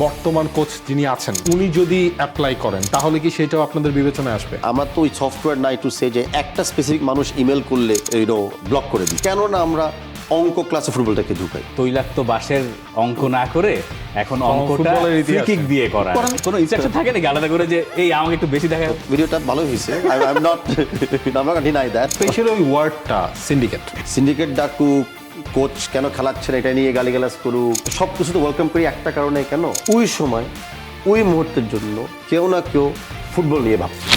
বর্তমান কোচ যিনি আছেন উনি যদি অ্যাপ্লাই করেন তাহলে কি সেটাও আপনাদের বিবেচনায় আসবে? আমরা তো ওই সফটওয়্যার নাই টু সে যে একটা স্পেসিফিক মানুষ ইমেল করলে ব্লক করে দিই। কেননা আমরা অঙ্ক ক্লাসে ফুটবলটাকে ঢুকাই। তৈলাক্ত বাঁশের অঙ্ক না করে এখন অঙ্কটা ফুটবলের ইতিহাসে। ফ্রি কিক দিয়ে করা। কোনো ইনস্ট্রাকশন থাকে নাকি আলাদা করে যে এই আমাকে একটু বেশি দেখা? ভিডিওটা ভালো হয়েছে, I am not deny that. Specially ওই ওয়ার্ডটা সিন্ডিকেট সিন্ডিকেট ডাকুক, কোচ কেন খেলাচ্ছেন এটা নিয়ে গালিগালাজ করুক, সব কিছু তো ওয়েলকাম করি একটা কারণে, কেন ওই সময় ওই মুহূর্তের জন্য কেউ না কেউ ফুটবল নিয়ে ভাবছে।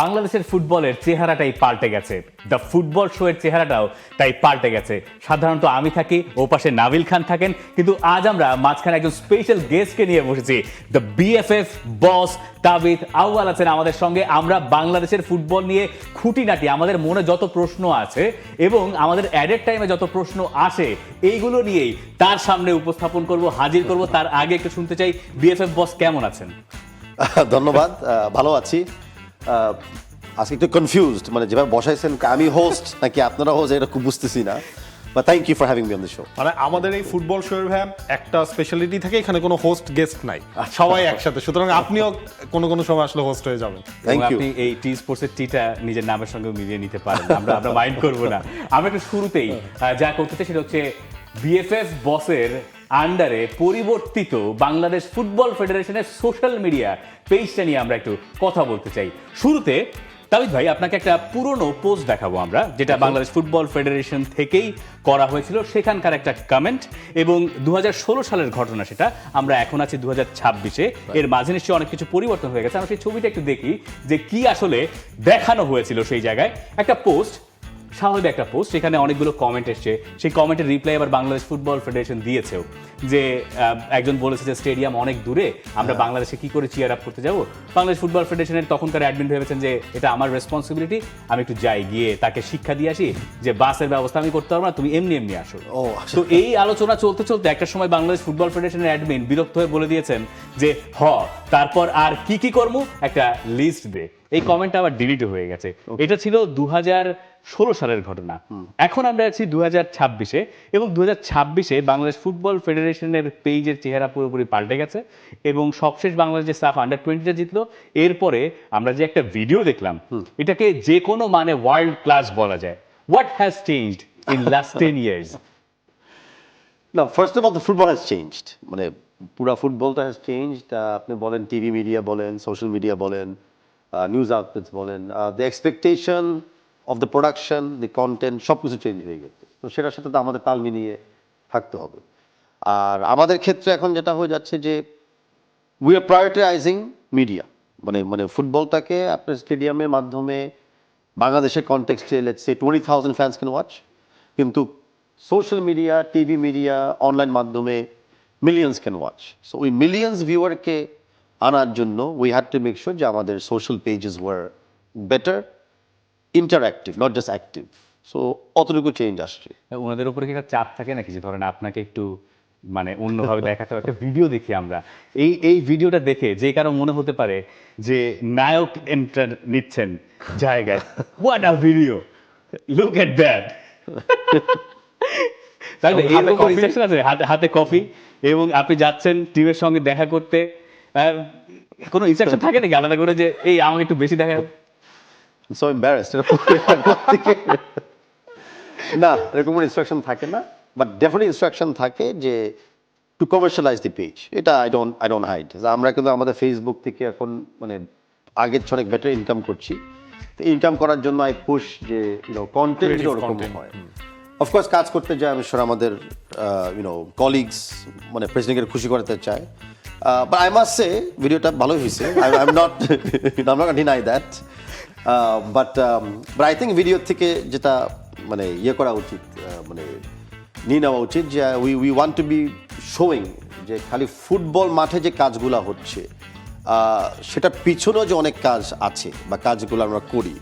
বাংলাদেশের ফুটবলের চেহারাটাই পাল্টে গেছে, দ্য ফুটবল শো এর চেহারাটাও তাই পাল্টে গেছে। সাধারণত আমি থাকি, ও পাশে নাবিল খান থাকেন, কিন্তু আজ আমরা মাঝখানে একজন স্পেশাল গেস্টকে নিয়ে বসেছি। দ্য বিএফএফ বস তাবিথ আউয়াল আছেন আমাদের সঙ্গে। আমরা বাংলাদেশের ফুটবল নিয়ে খুঁটিনাটি, আমাদের মনে যত প্রশ্ন আছে এবং আমাদের অ্যাডেড টাইমে যত প্রশ্ন আসে, এইগুলো নিয়েই তার সামনে উপস্থাপন করব, হাজির করব। তার আগে একটু শুনতে চাই, বিএফএফ বস কেমন আছেন? ধন্যবাদ, ভালো আছি। আজকে একটু কনফিউজড, মানে যেভাবে বসাইছেন আমি হোস্ট নাকি আপনারা হোস্ট এটা খুব বুঝতেছি না। But thank you for having me on the show. মানে আমাদের এই ফুটবল শোয়ের ভাই একটা স্পেশালিটি থাকে, এখানে কোনো হোস্ট গেস্ট নাই, সবাই একসাথে, সুতরাং আপনিও কোনো সময় আসলে হোস্ট হয়ে যাবেন। Thank you. আপনি এই টি স্পোর্টসের টিটা নিজের নামের সঙ্গে মিলিয়ে নিতে পারেন, আমরা মাইন্ড করব না। আমরা একটু শুরুতেই যা করতে চাই সেটা হচ্ছে বিএফএফ বসের আন্ডারে পরিবর্তিত বাংলাদেশ ফুটবল ফেডারেশনের সোশ্যাল মিডিয়া পেজটা নিয়ে আমরা একটু কথা বলতে চাই। শুরুতে তাবিথ ভাই, আপনাকে একটা পুরনো পোস্ট দেখাবো আমরা, যেটা বাংলাদেশ ফুটবল ফেডারেশন থেকেই করা হয়েছিল। সেখানকার একটা কমেন্ট এবং 2016 সালের ঘটনা, সেটা আমরা এখন আছি 2026-এ। এর মাঝে নিশ্চয়ই অনেক কিছু পরিবর্তন হয়ে গেছে। আমরা সেই ছবিটা একটু দেখি যে কি আসলে দেখানো হয়েছিল সেই জায়গায়। একটা পোস্ট, স্বাভাবিক একটা পোস্ট, সেখানে অনেকগুলো কমেন্ট এসছে। সেই কমেন্টের রিপ্লাই আবার বাংলাদেশ ফুটবল ফেডারেশন দিয়েছেও, যে একজন বলেছে যে স্টেডিয়াম অনেক দূরে, আমরা বাংলাদেশে কি করে চিয়ার আপ করতে যাব। বাংলাদেশ ফুটবল ফেডারেশনের তখনকার অ্যাডমিন ভেবেছেন যে এটা আমার রেসপন্সিবিলিটি, আমি একটু যাই, গিয়ে তাকে শিক্ষা দিয়ে আসি যে বাসের ব্যবস্থা আমি করতে পারবো না, তুমি এমনি আসো। তো এই আলোচনা চলতে চলতে একটা সময় বাংলাদেশ ফুটবল ফেডারেশনের অ্যাডমিন বিরক্ত হয়ে বলে দিয়েছেন যে তারপর আর কি করবো, একটা লিস্ট দে। এই কমেন্টটা আবার ডিলিট হয়ে গেছে। এটা ছিল 2016 সালের ঘটনা। এখন আমরা আছি 2026-এ এবং 2026-এ বাংলাদেশ ফুটবল ফেডারেশনের পেজের চেহারা পুরোপুরি পাল্টে গেছে। এবং সবশেষ বাংলাদেশ যে সাফ আন্ডার 20-টা জিতলো, এরপরে আমরা যে একটা ভিডিও দেখলাম, এটাকে যে কোনো মানে ওয়ার্ল্ড ক্লাস বলা যায়। What has changed in last 10 years? না, first of all the football has changed, মানে পুরা ফুটবলটা হ্যাজ চেঞ্জড। আপনি বলেন টিভি মিডিয়া বলেন, সোশ্যাল মিডিয়া বলেন, নিউজ আউটলেটস বলেন, the expectation of the production, the content, সব কিছু চেঞ্জ হয়ে গেছে। তো সেটার সাথে তো আমাদের তাল মিলিয়ে থাকতে হবে। আর আমাদের ক্ষেত্রে এখন যেটা হয়ে যাচ্ছে যে উই আর প্রায়োরিটাইজিং মিডিয়া, মানে ফুটবলটাকে আপনার স্টেডিয়ামের মাধ্যমে বাংলাদেশের কনটেক্সটে let's say 20,000 fans can watch, কিন্তু social media, TV media, online মাধ্যমে মিলিয়ন্স ক্যান ওয়াচ। সো ওই মিলিয়ন্স ভিউয়ারকে আনার জন্য we had to make sure যে আমাদের social pages were better, interactive, not just active. So অতটুকু চেঞ্জ আসছে। ওনাদের উপরে কি একটা চাপ থাকে নাকি, যে ধরেন আপনাকে একটু মানে অন্যভাবে দেখাতে হবে? একটা ভিডিও দেখি আমরা, এই ভিডিওটা দেখে যে কারো মনে হতে পারে যে নায়ক এন্টার নিচ্ছেন জায়গায়। What a video, look at that. তাহলে এরকম ইনস্ট্রাকশন আছে, হাতে কফি, এবং আপনি যাচ্ছেন টিমের সঙ্গে দেখা করতে। কোনো ইনস্ট্রাকশন থাকে নাকি আলাদা করে যে এই আমাকে একটু বেশি দেখা? So embarrassed. না, এরকম কোনো ইনস্ট্রাকশন থাকে না, বাট ডেফিনেটলি ইনস্ট্রাকশন থাকে যে টু কমার্শিয়ালাইজ দি পেজ। এটা আই ডোন্ট হাইড। আমরা কিন্তু আমাদের ফেসবুক থেকে এখন মানে আগের চেয়ে অনেক বেটার ইনকাম করছি। তো ইনকাম করার জন্য আই পুশ যে কন্টেন্ট ওরকম হয়। অফকোর্স কাজ করতে যায়, আমি শিওর আমাদের কলিগস মানে প্রেসিডেন্টকে খুশি করতে চায়। বাট আই মাস্ট সে ভিডিওটা ভালো হয়েছে, I am not deny that. But I think video থেকে যেটা মানে করা উচিত, মানে নিয়ে নেওয়া উচিত যে we want to B showing যে খালি ফুটবল মাঠে যে কাজগুলো হচ্ছে সেটার পিছনেও যে অনেক কাজ আছে বা কাজগুলো আমরা করি।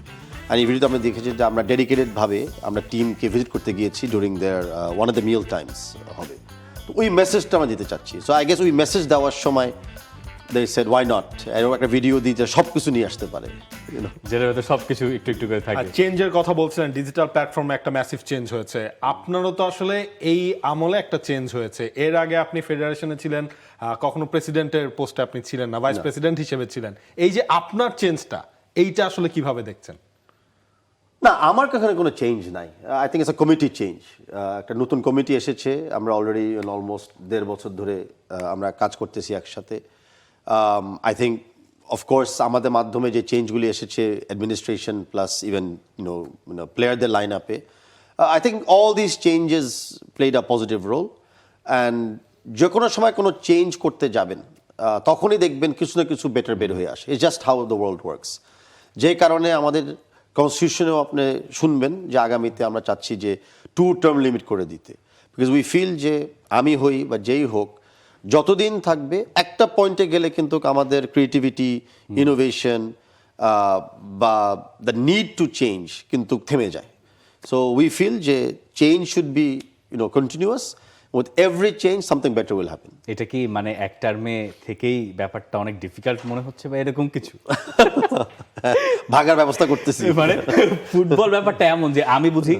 আর এই ভিডিওতে আমরা দেখেছি যে আমরা ডেডিকেটেডভাবে আমরা টিমকে ভিজিট করতে গিয়েছি during their one of the meal times হবে। তো ওই মেসেজটা আমরা দিতে চাচ্ছি। সো আই গেস ওই মেসেজ দেওয়ার সময় they said why not, এরকম একটা ভিডিও দিতে সব কিছু নিয়ে আসতে পারে, you know. যেটার মধ্যে সবকিছু একটু একটু করে আর থাকে। চেঞ্জের কথা বলছিলেন, ডিজিটাল প্ল্যাটফর্মে একটা ম্যাসিভ চেঞ্জ হয়েছে। আপনারও তো আসলে এই আমলে একটা চেঞ্জ হয়েছে। এর আগে আপনি ফেডারেশনে ছিলেন, কখনো প্রেসিডেন্টের পোস্টে আপনি ছিলেন না, ভাইস প্রেসিডেন্ট হিসেবে ছিলেন। এই যে আপনার চেঞ্জটা, এইটা আসলে কিভাবে দেখছেন? না, আমার কাছে কোনো চেঞ্জ নাই। I think it's a committee change. একটা নতুন কমিটি এসেছে, আমরা অলরেডি অলমোস্ট 1.5 বছর ধরে আমরা কাজ করতেছি একসাথে। আই থিঙ্ক অফকোর্স আমাদের মাধ্যমে যে চেঞ্জগুলি এসেছে, অ্যাডমিনিস্ট্রেশন প্লাস ইভেন প্লেয়ারদের লাইন আপে, I think all this changes played a positive role. And যে কোনো সময় কোনো চেঞ্জ করতে যাবেন, তখনই দেখবেন কিছু না কিছু বেটার বের হয়ে আসে। It's just how the world works. যে কারণে আমাদের কনস্টিটিউশনেও আপনি শুনবেন যে আগামীতে আমরা চাচ্ছি যে 2 টার্ম লিমিট করে দিতে, বিকজ উই ফিল যে আমি হই বা যেই হোক, যতদিন থাকবে একটা পয়েন্টে গেলে কিন্তু আমাদের ক্রিয়েটিভিটি, ইনোভেশন বা দ্য নিড টু চেঞ্জ কিন্তু থেমে যায়। সো উই ফিল যে change should be continuous, with every change something better will happen. এটা কি মানে এক টার্মে থেকেই ব্যাপারটা অনেক ডিফিকাল্ট মনে হচ্ছে বা এরকম কিছু? ভাগার ব্যবস্থা করতেছি। মানে ফুটবল ব্যাপারটা এমন যে আমি বুঝি,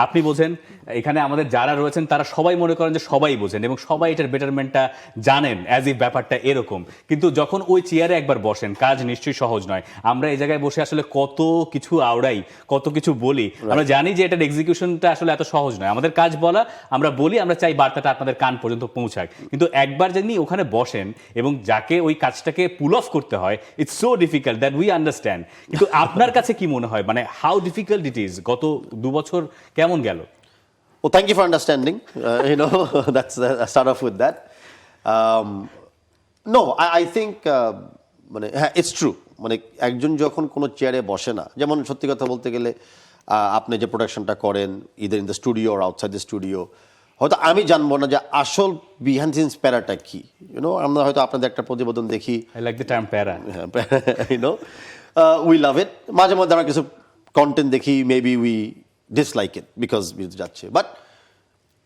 আপনি বোঝেন, এখানে আমাদের যারা রয়েছেন তারা সবাই মনে করেন যে সবাই বোঝেন এবং সবাই এটার বেটারমেন্টটা জানেন, অ্যাজ ইফ ব্যাপারটা এরকম। কিন্তু যখন ওই চেয়ারে একবার বসেন, কাজ নিশ্চয়ই সহজ নয়। আমরা এই জায়গায় বসে আসলে কত কিছু আওড়াই, কত কিছু বলি, আমরা জানি যে এটার এক্সিকিউশনটা আসলে এত সহজ নয়। আমাদের কাজ বলা, আমরা বলি, আমরা চাই বার্তাটা আপনাদের কান পর্যন্ত পৌঁছাক। কিন্তু একবার যিনি ওখানে বসেন এবং যাকে ওই কাজটাকে পুল অফ করতে হয়, it's so difficult that we understand. কিন্তু আপনার কাছে কি মনে হয়, মানে হাউ ডিফিকাল্ট ইট ইজ? গত 2 বছর কেমন গেল? Well, thank you for understanding. That's I start off with that. No, I think মানে হ্যাঁ, ইটস ট্রু। মানে একজন যখন কোনো চেয়ারে বসে না, যেমন সত্যি কথা বলতে গেলে আপনি যে প্রোডাকশনটা করেন, ইদার ইন দ্য স্টুডিও আর আউটসাইড দ্য স্টুডিও, হয়তো আমি জানবো না যে আসল বিহাইন্ড দ্য সিনস প্যারাটা কি। আমরা হয়তো আপনাদের একটা প্রতিবেদন দেখি, আই লাইক দ্য টার্ম প্যারা, উই লাভ ইট। মাঝে মধ্যে আমরা কিছু কন্টেন্ট দেখি, maybe we dislike it because যাচ্ছে, বাট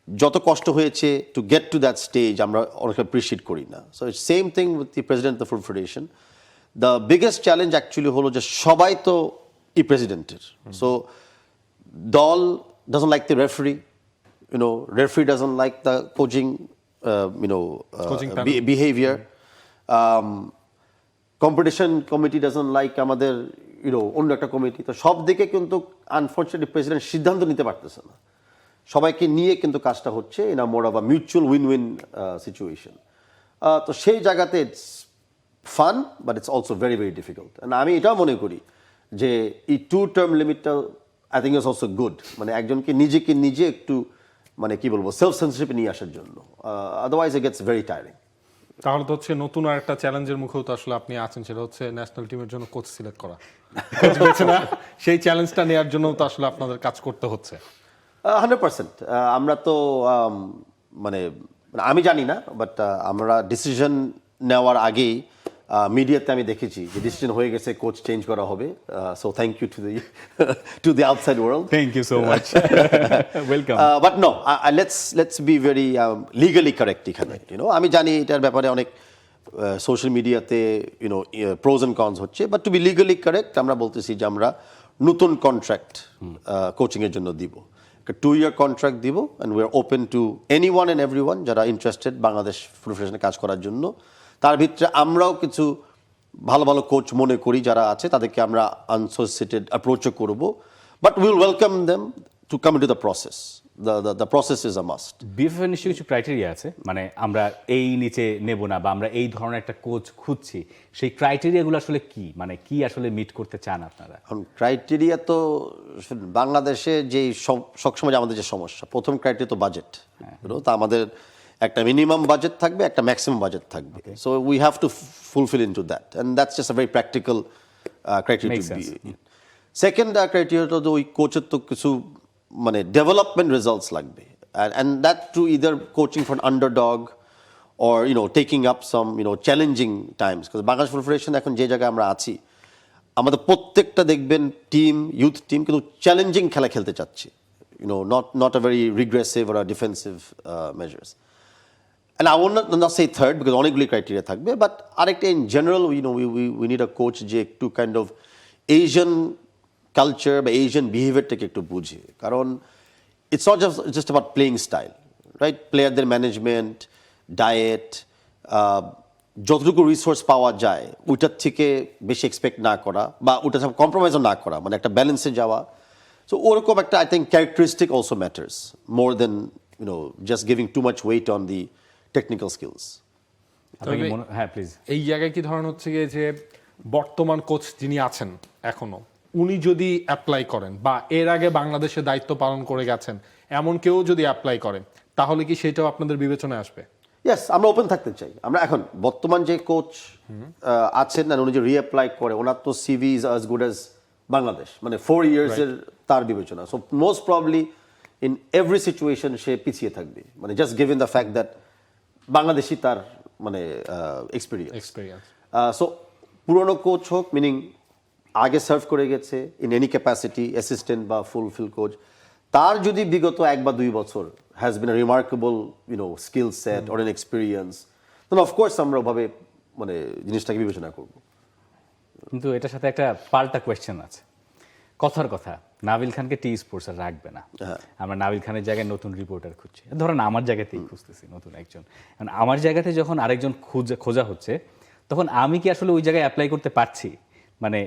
যত কষ্ট হয়েছে to get to that stage আমরা অনেক অ্যাপ্রিসিয়েট করি না। So it's same thing with the president of the food federation. The biggest challenge actually হলো যে সবাই তো প্রেসিডেন্টের, সো দল doesn't like the referee, referee doesn't like the coaching behavior. Competition committee doesn't like আমাদের অন্য একটা কমিটি। তো সব দিকে কিন্তু আনফর্চুনেটলি প্রেসিডেন্ট সিদ্ধান্ত নিতে পারতেছে না। সবাইকে নিয়ে কিন্তু কাজটা হচ্ছে in a more of a mutual win win situation. তো সেই জায়গাতে it's fun, but it's also very very difficult. আমি এটাও মনে করি যে এই 2 টার্ম লিমিটটা I think is also good, মানে একজনকে নিজে একটু মানে কি বলবো, সেলফ সেন্সরশিপে নিয়ে আসার জন্য। Otherwise it gets very tiring. তাহলে তো হচ্ছে নতুন আর একটা চ্যালেঞ্জের মুখেও তো আসলে আপনি আছেন, সেটা হচ্ছে ন্যাশনাল টিমের জন্য কোচ সিলেক্ট করা। কোচ বেছে না, সেই চ্যালেঞ্জটা নেওয়ার জন্য তো আসলে আপনাদের কাজ করতে হচ্ছে। 100%। আমরা তো মানে আমি জানি না, বাট আমরা ডিসিশন নেওয়ার আগেই মিডিয়াতে আমি দেখেছি যে ডিসিশন হয়ে গেছে, কোচ চেঞ্জ করা হবে। So thank you to the outside world. Thank you so much, welcome. But no, let's be very legally correct এখানে। আমি জানি এটার ব্যাপারে অনেক সোশ্যাল মিডিয়াতে প্রোজ এন্ড কনস হচ্ছে, but to be legally correct আমরা বলতেছি যে আমরা নতুন কন্ট্রাক্ট কোচিংয়ের জন্য দিব, 2-year কন্ট্রাক্ট দিব, and we R open to anyone and everyone যারা ইন্টারেস্টেড বাংলাদেশ ফুড ফেডারেশনে কাজ করার জন্য। তার ভিতরে আমরাও কিছু ভালো ভালো কোচ মনে করি যারা আছে, তাদেরকে আমরা আনসলিসিটেড অ্যাপ্রোচও করব, but will welcome them to come into the process. The process is a must. BFF এর নিশ্চয়ই কিছু ক্রাইটেরিয়া আছে, মানে আমরা এই নিচে নেব না বা আমরা এই ধরনের একটা কোচ খুঁজছি, সেই ক্রাইটেরিয়াগুলো আসলে কি, মানে কি আসলে মিট করতে চান আপনারা? এখন ক্রাইটেরিয়া তো বাংলাদেশে যে সবসময় আমাদের যে সমস্যা, প্রথম ক্রাইটেরিয়া তো বাজেট। তো আমাদের একটা মিনিমাম বাজেট থাকবে, একটা ম্যাক্সিমাম বাজেট থাকবে। So we have to fulfil into that, and that's just a very practical criteria to be. Second ক্রাইটেরিয়াটা তো ওই কোচের তো কিছু মানে ডেভেলপমেন্ট রেজাল্টস লাগবে, and that to either coaching for underdog or taking up some challenging times, because Bangladesh football federation এখন যে জায়গায় আমরা আছি, আমাদের প্রত্যেকটা দেখবেন টিম, ইউথ টিম কিন্তু চ্যালেঞ্জিং খেলা খেলতে চাচ্ছে, not a very regressive or a defensive measures. and I will not say third because অনেকগুলি ক্রাইটেরিয়া থাকবে, বাট আরেকটা in general we need a coach যে একটু কাইন্ড অফ এশিয়ান কালচার বা এশিয়ান বিহেভিয়ারটাকে একটু বুঝে, কারণ it's not just about playing style, right? প্লেয়ারদের ম্যানেজমেন্ট, ডায়েট, যতটুকু রিসোর্স পাওয়া যায় ওইটার থেকে বেশি এক্সপেক্ট না করা বা ওটা কম্প্রোমাইজও না করা, মানে একটা ব্যালেন্সে যাওয়া। সো ওরকম একটা I think characteristic also matters more than just giving too much weight on the technical skills. হ্যাঁ প্লিজ। এই জায়গায় কি ধরনের হচ্ছে গিয়ে যে বর্তমান কোচ যিনি আছেন এখনো, উনি যদি অ্যাপ্লাই করেন বা এর আগে বাংলাদেশে দায়িত্ব পালন করে গেছেন এমন কেউ যদি অ্যাপ্লাই করে, তাহলে কি সেটাও আপনাদের বিবেচনায় আসবে? ইয়েস, আমরা ওপেন থাকতে চাই। আমরা এখন বর্তমান যে কোচ আছেন না, উনি যে রিঅ্যাপ্লাই করে, ওনার তো CV is as good as Bangladesh, মানে 4 ইয়ার্সের তার বিবেচনা। So most probably in every situation সে পিছিয়ে থাকবে, মানে just given the fact that Bangladeshi তার মানে এক্সপিরিয়েন্স। সো পুরনো কোচ হোক, মিনিং আগে সার্ভ করে গেছে ইন এনি ক্যাপাসিটি, অ্যাসিস্ট্যান্ট বা ফুলফিল কোচ, তার যদি বিগত 1 বা 2 বছর has been a remarkable skill set or an experience, then of course আমরা ওভাবে মানে জিনিসটাকে বিবেচনা করব। কিন্তু এটার সাথে একটা পাল্টা কোয়েশ্চেন আছে। কথার কথা, নাবিল খানকে টি স্পোর্টস আর রাখবে না। আমরা নাবিল খানের জায়গায় নতুন রিপোর্টার খুঁজছি, ধরেন আমার জায়গাতেই খুঁজতেছি নতুন একজন। কারণ আমার জায়গাতে যখন আরেকজন খোঁজা হচ্ছে, তখন আমি কি আসলে ওই জায়গায় অ্যাপ্লাই করতে পারছি? মানে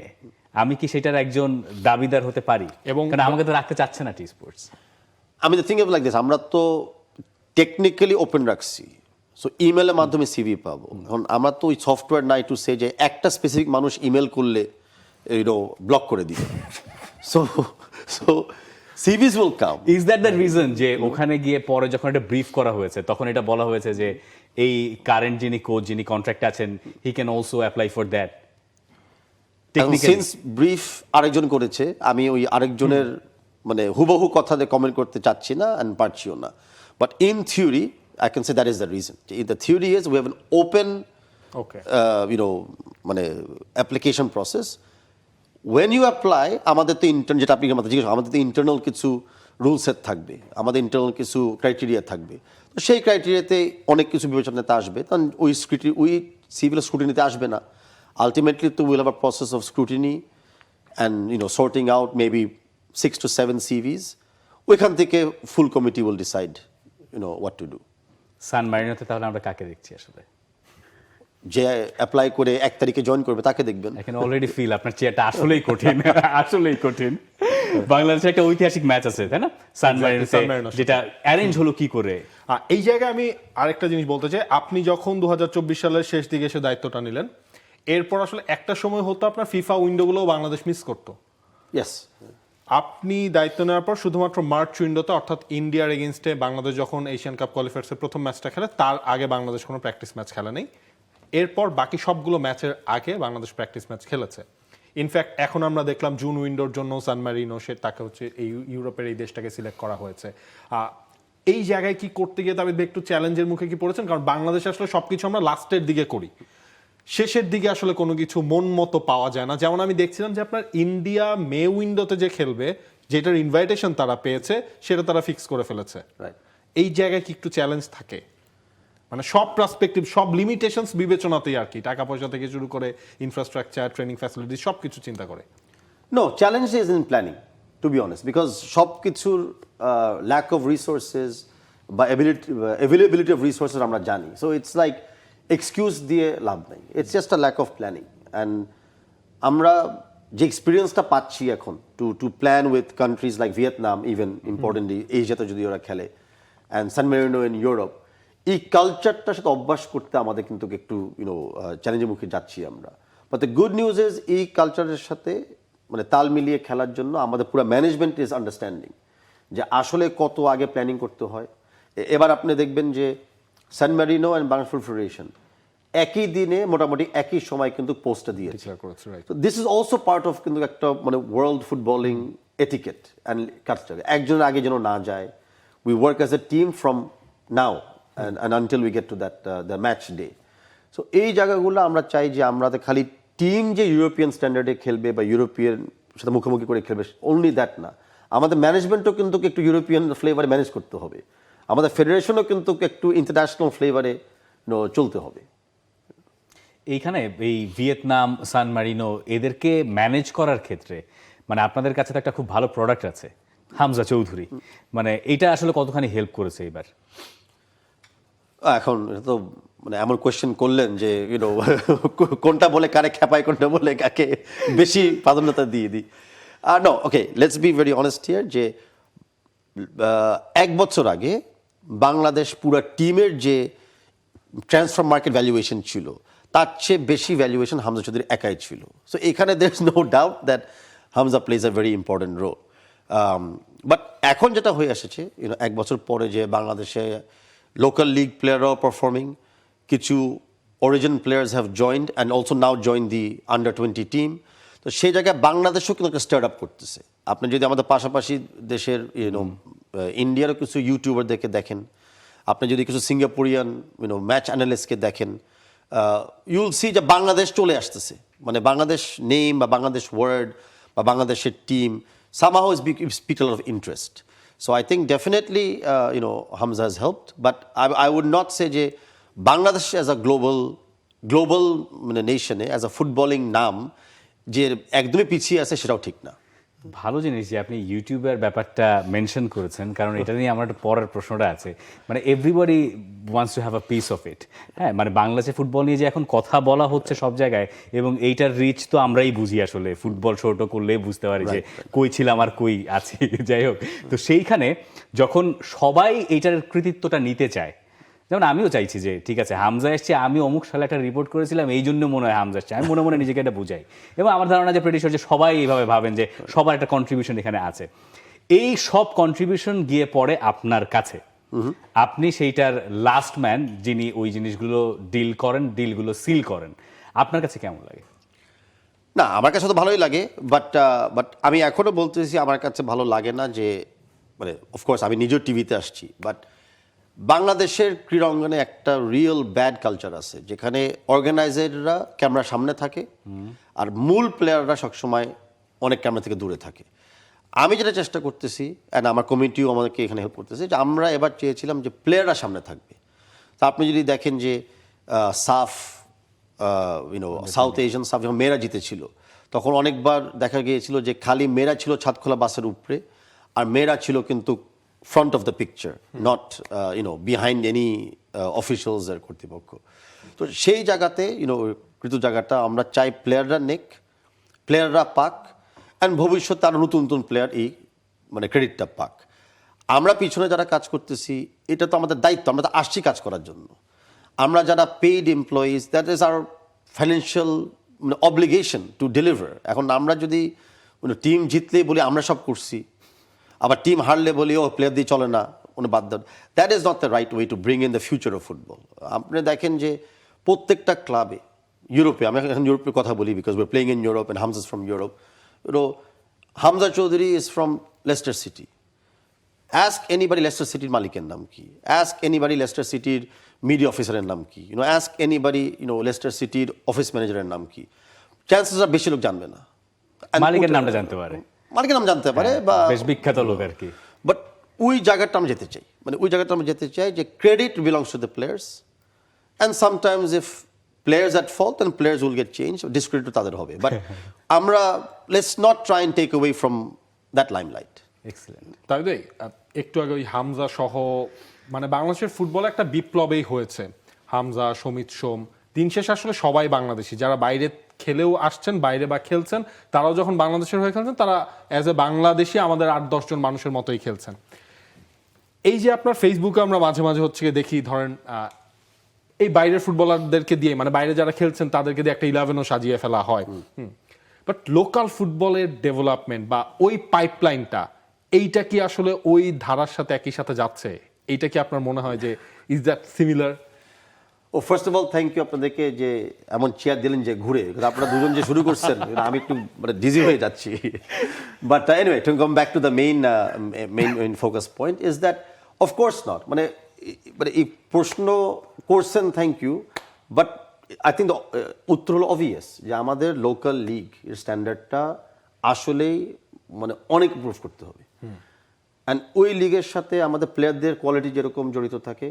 আমি কি সেটার একজন দাবিদার হতে পারি? এবং কারণ আমাকে তো রাখতে চাচ্ছে না টি স্পোর্টস। আমি তো থিঙ্ক অফ লাইক দিস, আমরা তো টেকনিক্যালি ওপেন রাখছি, সো ইমেলের মাধ্যমে সিভি পাবো। এখন আমরা তো ওই সফটওয়্যার নাই টু সে যে একটা স্পেসিফিক মানুষ ইমেল করলে ব্লক করে দিবে। So CVs will come. Is that the reason যে ওখানে গিয়ে পরে যখন এটা ব্রিফ করা হয়েছে তখন এটা বলা হয়েছে যে এই কারেন্ট যিনি কোচ, যিনি কন্ট্রাক্টে আছেন, he can also apply for that? Since brief আরেকজন করেছে, আমি ওই আরেকজনের মানে হুবহু কথাতে কমেন্ট করতে চাচ্ছি না অ্যান্ড পারছিও না, but in theory I can say that is the reason. The theory is we have an open মানে application process. When you apply, আমাদের তো যেটা আপনি আমাদের জিজ্ঞেস, আমাদের তো ইন্টারনাল কিছু রুল সেট থাকবে, আমাদের ইন্টারনাল কিছু ক্রাইটেরিয়া থাকবে। তো সেই ক্রাইটেরিয়াতে অনেক কিছু বিবেচনাতে আসবে, কারণ ওই সিভিল স্ক্রুটিনিতে আসবে না। Ultimately, we'll have a process of scrutiny and sorting out maybe 6 to 7 CVs. ওইখান থেকে full committee will decide what to do. সান মারিনোতে তাহলে আমরা কাকে দেখছি আসলে? যে অ্যাপ্লাই করে 1 তারিখে জয়েন করবে তাকে দেখবেন। এখানে অলরেডি ফিল আপনার চেয়ারটা আসলেই কঠিন, আসলেই কঠিন। বাংলাদেশে একটা ঐতিহাসিক ম্যাচ আছে, তাই না? সান মারিনোতে, যেটা অ্যারেঞ্জ হলো কি করে? এই জায়গায় আমি আরেকটা জিনিস বলতে চাই, আপনি যখন 2024 সালের শেষ দিকে এসে দায়িত্বটা নিলেন, এরপর আসলে একটা সময় হতো আপনার ফিফা উইন্ডোগুলো বাংলাদেশ মিস করতো। ইয়েস, আপনি দায়িত্ব নেওয়ার পর শুধুমাত্র মার্চ উইন্ডোতে, অর্থাৎ ইন্ডিয়ার এগেনস্টে বাংলাদেশ যখন এশিয়ান কাপ কোয়ালিফায়ার্সের প্রথম ম্যাচটা খেলে, তার আগে বাংলাদেশ কোনো প্র্যাকটিস ম্যাচ খেলে নেই। এরপর বাকি সবগুলো ম্যাচের আগে বাংলাদেশ প্র্যাকটিস ম্যাচ খেলেছে। ইনফ্যাক্ট এখন আমরা দেখলাম জুন উইন্ডোর জন্য সান মারিনো তাকে হচ্ছে এই ইউরোপের এই দেশটাকে সিলেক্ট করা হয়েছে। এই জায়গায় কি করতে গিয়ে তবে একটু চ্যালেঞ্জের মুখে কি পড়েছেন? কারণ বাংলাদেশে আসলে সবকিছু আমরা লাস্টের দিকে করি, শেষের দিকে আসলে কোনো কিছু মন মতো পাওয়া যায় না। যেমন আমি দেখছিলাম যে আপনার ইন্ডিয়া মে উইন্ডোতে যে খেলবে, যেটার ইনভাইটেশন তারা পেয়েছে, সেটা তারা ফিক্স করে ফেলেছে। এই জায়গায় কি একটু চ্যালেঞ্জ থাকে? মানে সব পার্সপেক্টিভ, সব লিমিটেশনস বিবেচনাতেই আর কি, টাকা পয়সা থেকে শুরু করে ইনফ্রাস্ট্রাকচার, ট্রেনিং ফ্যাসিলিটি সব কিছু চিন্তা করে। No, challenge is in planning, to be honest, because সব কিছুর ল্যাক অফ রিসোর্সেস বা অ্যাভেলেবিলিটি অফ রিসোর্সেস আমরা জানি। সো ইটস লাইক এক্সকিউজ দিয়ে লাভ নেই, it's just a lack of planning. And আমরা যে এক্সপিরিয়েন্সটা পাচ্ছি এখন to plan with countries like Vietnam, even importantly এশিয়াতে যদি ওরা খেলে, and San Marino in Europe, এই কালচারটার সাথে অভ্যাস করতে আমাদের কিন্তু একটু চ্যালেঞ্জের মুখে যাচ্ছি আমরা। But the good news is এই কালচারের সাথে মানে তাল মিলিয়ে খেলার জন্য আমাদের পুরো ম্যানেজমেন্ট ইজ আন্ডারস্ট্যান্ডিং যে আসলে কত আগে প্ল্যানিং করতে হয়। এবার আপনি দেখবেন যে San Marino and Bangladesh football federation একই দিনে মোটামুটি একই সময় কিন্তু পোস্টটা দিয়েছে। তো this is also part of কিন্তু একটা মানে world footballing etiquette and culture. একজনের আগে যেন না যায়, we work as a team from now and until we get to that the match day. So এই জায়গাগুলো আমরা চাই যে আমরা খালি টিম যে ইউরোপিয়ান স্ট্যান্ডার্ডে খেলবে বা ইউরোপিয়ান সাথে মুখোমুখি করে খেলবে, অনলি দ্যাট না, আমাদের ম্যানেজমেন্টও কিন্তু একটু ইউরোপিয়ান ফ্লেভারে ম্যানেজ করতে হবে। আমাদের ফেডারেশনও কিন্তু একটু ইন্টারন্যাশনাল ফ্লেভারে চলতে হবে। এইখানে এই ভিয়েতনাম, সান মারিনো এদেরকে ম্যানেজ করার ক্ষেত্রে মানে আপনাদের কাছে তো একটা খুব ভালো প্রোডাক্ট আছে, হামজা চৌধুরী, মানে এটা আসলে কতখানি হেল্প করেছে এবার? এখন এটা তো মানে এমন কোয়েশ্চেন করলেন যে কোনটা বলে কারে খেপাই, কোনটা বলে কাকে বেশি প্রাধান্যতা দিয়ে দিই। No, okay, let's be very honest here যে 1 বছর আগে বাংলাদেশ পুরো টিমের যে ট্রান্সফার মার্কেট ভ্যালুয়েশন ছিল তার চেয়ে বেশি ভ্যালুয়েশন হামজা চৌধুরী একাই ছিল। সো এখানে there is no doubt that Hamza plays a very important role. But এখন যেটা হয়ে এসেছে 1 বছর পরে যে বাংলাদেশে লোকাল লিগ প্লেয়াররাও পারফর্মিং, কিছু origin players have joined and also now join the under 20 team. তো সেই জায়গায় বাংলাদেশও কিন্তু একটা স্টার্ট আপ করতেছে। আপনি যদি আমাদের পাশাপাশি দেশের ইন্ডিয়ারও কিছু ইউটিউবারদেরকে দেখেন, আপনি যদি কিছু সিঙ্গাপুরিয়ান ম্যাচ অ্যানালিস্টকে দেখেন, ইউল সি যে বাংলাদেশ চলে আসতেছে, মানে বাংলাদেশ নেম বা বাংলাদেশ ওয়ার্ড বা বাংলাদেশের team somehow is speak a lot of interest. So I think definitely Hamza has helped, but I would not say যে বাংলাদেশ as a global মানে নেশনে as a ফুটবলিং নাম যে একদমই পিছিয়ে আছে সেটাও ঠিক না। ভালো জিনিস যে আপনি ইউটিউবের ব্যাপারটা মেনশন করেছেন, কারণ এটা নিয়ে আমার একটা পরের প্রশ্নটা আছে। মানে everybody wants to have a piece of it. হ্যাঁ, মানে বাংলাদেশে ফুটবল নিয়ে যে এখন কথা বলা হচ্ছে সব জায়গায়, এবং এইটার রিচ তো আমরাই বুঝি, আসলে ফুটবল শোটো করলেই বুঝতে পারি যে কই ছিলাম আর কই আছি। যাই হোক, তো সেইখানে যখন সবাই এইটার কৃতিত্বটা নিতে চায়, যেমন আমিও চাইছি যে ঠিক আছে হামজা এসছে, আমি অমুক সালে একটা রিপোর্ট করেছিলাম এই জন্য মনে হয় হামজা এসছে, আমি মনে মনে নিজেকে এটা বুঝাই, এবং আমার ধারণা যে প্রেডিশন যে সবাই এইভাবে ভাবেন যে সবার একটা কন্ট্রিবিউশন এখানে আছে। এই সব কন্ট্রিবিউশন গিয়ে পড়ে আপনার কাছে, আপনি সেইটার লাস্ট ম্যান যিনি ওই জিনিসগুলো ডিল করেন, ডিলগুলো সিল করেন, আপনার কাছে কেমন লাগে? না, আমার কাছে তো ভালোই লাগে, বাট আমি এখনো বলতেছি আমার কাছে ভালো লাগে না যে মানে অফকোর্স আমি নিজের টিভিতে আসছি, বাট বাংলাদেশের ক্রীড়া অঙ্গনে একটা রিয়েল ব্যাড কালচার আছে যেখানে অর্গানাইজাররা ক্যামেরার সামনে থাকে আর মূল প্লেয়াররা সবসময় অনেক ক্যামেরা থেকে দূরে থাকে। আমি যেটা চেষ্টা করতেছি, অ্যান্ড আমার কমিটিও আমাদেরকে এখানে হেল্প করতেছে, যে আমরা এবার চেয়েছিলাম যে প্লেয়াররা সামনে থাকবে। তা আপনি যদি দেখেন যে সাফ সাউথ এশিয়ান সাফ যখন মেয়েরা জিতেছিল তখন অনেকবার দেখা গিয়েছিল যে খালি মেয়েরা ছিল ছাদখোলা বাসের উপরে, আর মেয়েরা ছিল কিন্তু front of the picture, not behind any officials এর কর্তৃপক্ষ। তো সেই জায়গাতে কৃত জায়গাটা আমরা চাই প্লেয়াররা নেক, প্লেয়াররা পাক, অ্যান্ড ভবিষ্যতে আরও নতুন নতুন প্লেয়ার এই মানে ক্রেডিটটা পাক। আমরা পিছনে যারা কাজ করতেছি এটা তো আমাদের দায়িত্ব, আমরা তো আসছি কাজ করার জন্য। আমরা যারা paid employees, that is our financial obligation to deliver. এখন আমরা যদি টিম জিতলেই বলি আমরা সব করছি, আবার টিম হারলে বলি ও প্লেয়ার দিয়ে চলে না, বাদ দেন, that is not the right way to bring in the future of football. আপনি দেখেন যে প্রত্যেকটা ক্লাবে ইউরোপে, আমি এখন ইউরোপের কথা বলি because we are playing in Europe and Hamza is from Europe. Hamza Chowdhury is from Leicester city. Ask anybody Leicester সিটির মালিকের নাম কি, অ্যাস্ক এনিবাডি লেস্টার সিটির মিডিয়া অফিসারের নাম কি, অ্যাস্ক এনিবাডি লেস্টার সিটির অফিস ম্যানেজারের নাম কি, চান্সেস আর বেশি লোক জানবে না। মালিকের নামটা জানতে পারে, মালিকের নাম জানতে পারে, বা বেশ বিখ্যাত লোক আর কি। বাট ওই জায়গাটা আমরা যেতে চাই, মানে ওই জায়গাটা আমরা যেতে চাই যে credit belongs to the players, and sometimes if players at fault then players will get change, discredit তাদের হবে, বাট আমরা let's not try and take away from that limelight. Excellent. তাই একটু আগে ওই হামজা সহ মানে বাংলাদেশের ফুটবলে একটা বিপ্লবেই হয়েছে। হামজা, সমিত সোম, দিন শেষে আসলে সবাই বাংলাদেশি, যারা বাইরে খেলেও আসছেন, বাইরে বা খেলছেন, তারাও যখন বাংলাদেশের হয়ে খেলছেন তারা অ্যাজ এ বাংলাদেশি আমাদের 8-10 জন মানুষের মতোই খেলছেন। এই যে আপনার ফেসবুকে আমরা মাঝে মাঝে হচ্ছে দেখি, ধরেন এই বাইরের ফুটবলারদেরকে দিয়ে, মানে বাইরে যারা খেলছেন তাদেরকে দিয়ে একটা 11ও সাজিয়ে ফেলা হয়, বাট লোকাল ফুটবলের ডেভেলপমেন্ট বা ওই পাইপলাইনটা, এইটা কি আসলে ওই ধারার সাথে একই সাথে যাচ্ছে? এইটা কি আপনার মনে হয় যে is that similar? Oh first of all thank you আপনাদেরকে যে এমন চেয়ার দিলেন যে ঘুরে, আপনারা দুজন যে শুরু করছেন আমি একটু মানে ডিজি হয়ে যাচ্ছি। But anyway, to come back to the main focus point is that of course not, মানে এই প্রশ্ন করছেন, thank you, but I think উত্তর হলো অবভিয়াস যে আমাদের লোকাল লিগ এর স্ট্যান্ডার্ডটা আসলেই মানে অনেক ইমপ্রুভ করতে হবে। অ্যান্ড ওই লিগের সাথে আমাদের প্লেয়ারদের কোয়ালিটি যেরকম জড়িত থাকে,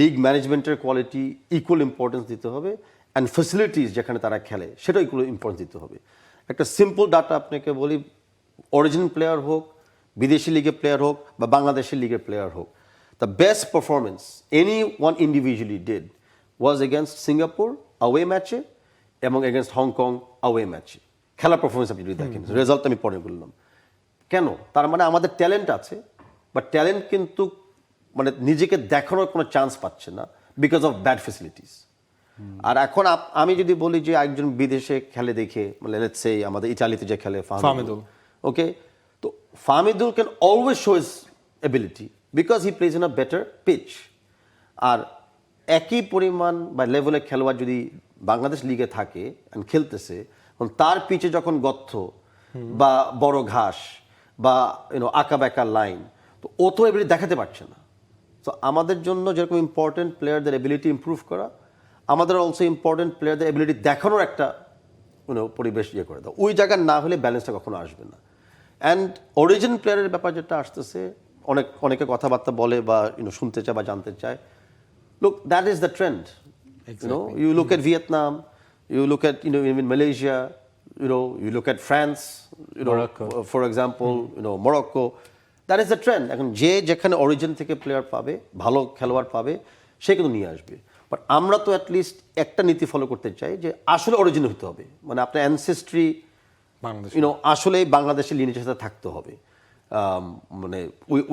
লিগ ম্যানেজমেন্টের কোয়ালিটি ইকুয়াল ইম্পর্টেন্স দিতে হবে, অ্যান্ড ফ্যাসিলিটিস যেখানে তারা খেলে সেটা ইকুয়াল ইম্পর্টেন্স দিতে হবে। একটা সিম্পল ডাটা আপনাকে বলি, অরিজিন প্লেয়ার হোক, বিদেশি লিগের প্লেয়ার হোক বা বাংলাদেশের লিগের প্লেয়ার হোক, the best performance any one individually did was against Singapore away ম্যাচে এবং এগেনস্ট হংকং অ্যাওয়ে ম্যাচে। খেলার পারফরমেন্স আপনি যদি দেখেন, রেজাল্ট আমি পরে বললাম কেন, তার মানে আমাদের ট্যালেন্ট আছে, বাট ট্যালেন্ট কিন্তু মানে নিজেকে দেখানোর কোনো চান্স পাচ্ছে না বিকজ অফ ব্যাড ফেসিলিটিস। আর এখন আমি যদি বলি যে একজন বিদেশে খেলে দেখে, মানে লেটস সে আমাদের ইতালিতে যে খেলে ফাহমিদুল, ওকে, তো Fahmidul can always show his ability because he plays in a better pitch. আর একই পরিমাণ বা লেভেলের খেলোয়াড় যদি বাংলাদেশ লিগে থাকে and খেলতেছে, তার পিচে যখন গর্ত বা বড় ঘাস বা আঁকা বাঁকা লাইন, তো ও তো এবিলিটি দেখাতে পারছে না। তো আমাদের জন্য যেরকম ইম্পর্টেন্ট প্লেয়ারদের এবিলিটি ইম্প্রুভ করা, আমাদের অলসো ইম্পর্টেন্ট প্লেয়ারদের এবিলিটি দেখানোর একটা পরিবেশ ইয়ে করে দাও। ওই জায়গা না হলে ব্যালেন্সটা কখনো আসবে না। অ্যান্ড অরিজিন প্লেয়ারের ব্যাপার যেটা আসতেছে, অনেকে কথাবার্তা বলে বা শুনতে চায় বা জানতে চায়, look, that is the trend. You look at Vietnam, you look at even Malaysia, you look at France, Morocco. for example, Morocco. That is the trend. এখন যে যেখানে অরিজিন থেকে প্লেয়ার পাবে, ভালো খেলোয়াড় পাবে, সে কিন্তু নিয়ে আসবে। বাট আমরা তো অ্যাটলিস্ট একটা নীতি ফলো করতে চাই যে আসলে অরিজিন হতে হবে, মানে আপনার অ্যানসেস্ট্রি আসলে বাংলাদেশের লিনেজের সাথে থাকতে হবে, মানে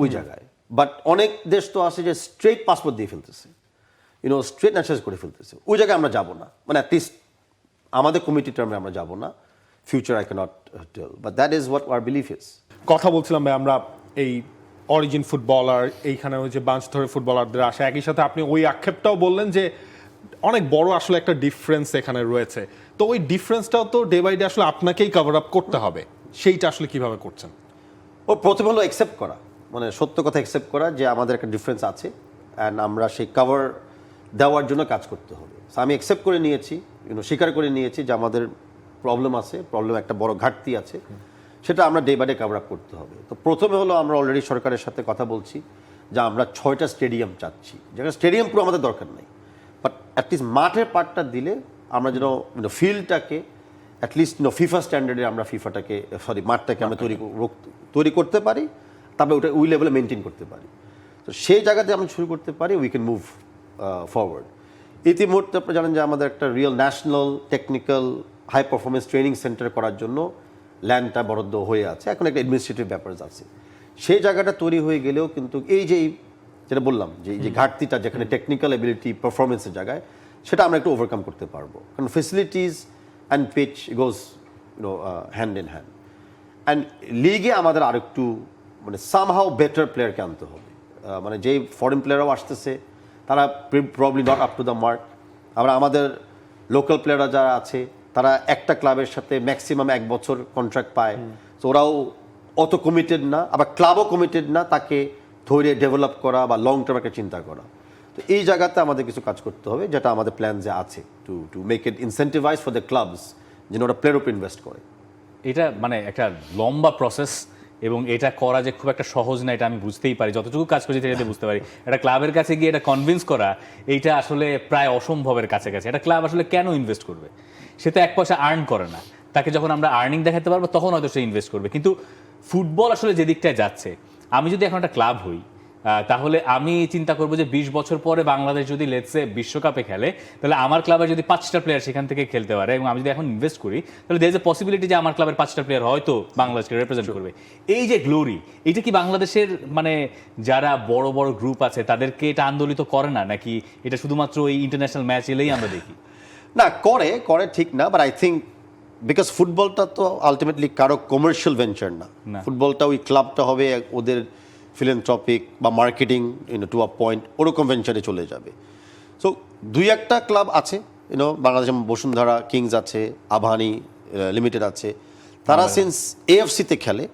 ওই জায়গায়। বাট অনেক দেশ তো আছে যে স্ট্রেট পাসপোর্ট দিয়ে ফেলতেছে, স্ট্রেট ন্যাশনালাইজ করে ফেলতেছে। ওই জায়গায় আমরা যাব না, মানে অ্যাটলিস্ট আমাদের কমিটি টার্মে আমরা যাব না। Future I cannot tell, but that is what our belief is. কথা বলছিলাম ভাই, আমরা এই অরিজিন ফুটবলার, এইখানে ওই যে বাঞ্চ ধরে ফুটবলারদের আসে, একই সাথে আপনি ওই আক্ষেপটাও বললেন যে অনেক বড় আসলে একটা ডিফারেন্স এখানে রয়েছে। তো ওই ডিফারেন্সটাও তো ডে বাই ডে আসলে আপনাকেই কভার আপ করতে হবে, সেইটা আসলে কিভাবে করছেন? ও প্রথম হলো অ্যাকসেপ্ট করা, মানে সত্য কথা অ্যাকসেপ্ট করা যে আমাদের একটা ডিফারেন্স আছে অ্যান্ড আমরা সেই কভার দেওয়ার জন্য কাজ করতে হবে। আমি অ্যাকসেপ্ট করে নিয়েছি, স্বীকার করে নিয়েছি যে আমাদের প্রবলেম আছে, প্রবলেম একটা বড় ঘাটতি আছে, সেটা আমরা day by day cover up করতে হবে। তো প্রথমে হলো আমরা অলরেডি সরকারের সাথে কথা বলছি যে আমরা 6টা স্টেডিয়াম চাচ্ছি, যেখানে স্টেডিয়াম পুরো আমাদের দরকার নেই, বাট অ্যাটলিস্ট মাঠের পার্টটা দিলে আমরা যেন ফিল্ডটাকে অ্যাটলিস্ট ফিফা স্ট্যান্ডার্ডে আমরা মাঠটাকে আমরা তৈরি করতে পারি, তারপরে ওটা ওই লেভেলে মেনটেন করতে পারি। তো সেই জায়গাতে আমরা শুরু করতে পারি, উই ক্যান মুভ ফরওয়ার্ড। ইতিমধ্যে আপনি জানেন যে আমাদের একটা real national technical high performance training centre করার জন্য ল্যান্ডটা বরাদ্দ হয়ে আছে, এখন একটা অ্যাডমিনিস্ট্রেটিভ ব্যাপার আছে। সেই জায়গাটা তৈরি হয়ে গেলেও কিন্তু এই যেটা বললাম যে এই যে ঘাটতিটা যেখানে টেকনিক্যাল এবিলিটি পারফরমেন্সের জায়গায়, সেটা আমরা একটু ওভারকাম করতে পারবো, কারণ facilities and pitch goes hand in hand. And লিগে আমাদের আরেকটু মানে সামহাউ বেটার প্লেয়ারকে আনতে হবে, মানে যেই ফরেন প্লেয়াররাও আসতেছে তারা probably not up to the mark. আবার আমাদের লোকাল প্লেয়াররা যারা আছে তারা একটা ক্লাবের সাথে ম্যাক্সিমাম 1 বছর কন্ট্রাক্ট পায়, তো ওরাও অত কমিটেড না, আবার ক্লাবও কমিটেড না তাকে ধরে ডেভেলপ করা বা লং টার্ম একটা চিন্তা করা। তো এই জায়গাতে আমাদের কিছু কাজ করতে হবে, যেটা আমাদের প্ল্যান যে আছে to make it incentivise for the clubs, যেন ওরা প্লেয়ার উপর ইনভেস্ট করে। এটা মানে একটা লম্বা প্রসেস এবং এটা করা যে খুব একটা সহজ না, এটা আমি বুঝতেই পারি, যতটুকু কাজ করছি সেটাতে বুঝতে পারি। একটা ক্লাবের কাছে গিয়ে এটা কনভিন্স করা, এইটা আসলে প্রায় অসম্ভবের কাছাকাছি। একটা ক্লাব আসলে কেন ইনভেস্ট করবে? সে তো 1 পয়সা আর্ন করে না, তাকে যখন আমরা আর্নিং দেখাতে পারবো তখন হয়তো সে ইনভেস্ট করবে। কিন্তু ফুটবল আসলে যে দিকটায় যাচ্ছে, আমি যদি এখন একটা ক্লাব হই, তাহলে আমি চিন্তা করবো যে 20 বছর পরে বাংলাদেশ যদি লেটসে বিশ্বকাপে খেলে, তাহলে আমার ক্লাবের যদি 5টা প্লেয়ার সেখান থেকে খেলতে পারে, এবং আমি যদি এখন ইনভেস্ট করি, তাহলে দের ইজ এ পসিবিলিটি যে আমার ক্লাবের 5টা প্লেয়ার হয়তো বাংলাদেশকে রিপ্রেজেন্ট করবে। এই যে গ্লোরি, এটা কি বাংলাদেশের মানে যারা বড় বড় গ্রুপ আছে তাদেরকে এটা আন্দোলিত করে না, নাকি এটা শুধুমাত্র এই ইন্টারন্যাশনাল ম্যাচ এলেই আমরা দেখি? না, করে ঠিক না, বাট আই থিঙ্ক বিকজ ফুটবলটা তো আলটিমেটলি কারো কমার্শিয়াল ভেঞ্চার না, ফুটবলটা ওই ক্লাবটা হবে ওদের ফিলেন্থ্রপিক বা মার্কেটিং টু আ পয়েন্ট, ওরকম ভেঞ্চারে চলে যাবে। সো 2-1টা ক্লাব আছে, বাংলাদেশে বসুন্ধরা কিংস আছে, আবাহনী লিমিটেড আছে, তারা সিন্স এএফসিতে খেলে,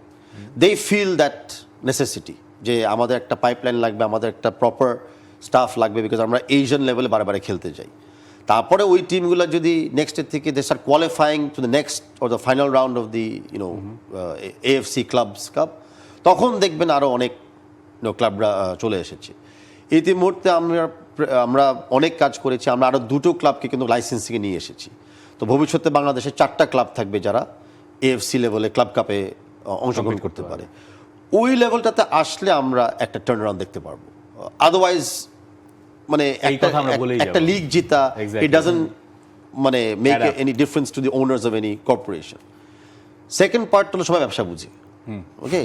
দে ফিল দ্যাট নেসেসিটি যে আমাদের একটা পাইপলাইন লাগবে, আমাদের একটা প্রপার স্টাফ লাগবে, বিকজ আমরা এশিয়ান লেভেলে বারে খেলতে যাই। তারপরে ওই টিমগুলো যদি নেক্সটের থেকে they are qualifying to the next or the final round of the AFC clubs cup, তখন দেখবেন আরও অনেক ক্লাবরা চলে এসেছে। ইতিমধ্যে আমরা অনেক কাজ করেছি, আমরা আরও 2টো ক্লাবকে কিন্তু লাইসেন্সিংয়ে নিয়ে এসেছি। তো ভবিষ্যতে বাংলাদেশে 4টা ক্লাব থাকবে যারা এএফসি লেভেলে ক্লাব কাপে অংশগ্রহণ করতে পারে। ওই লেভেলটাতে আসলে আমরা একটা টার্ন অ্যারাউন্ড দেখতে পারবো। আদারওয়াইজ মানে একটা লিগ জিতা ইট ডাজন্ট মানে make any difference to the owners of any corporation. Second part হলো সবাই ব্যবসা বুঝে, ওকে,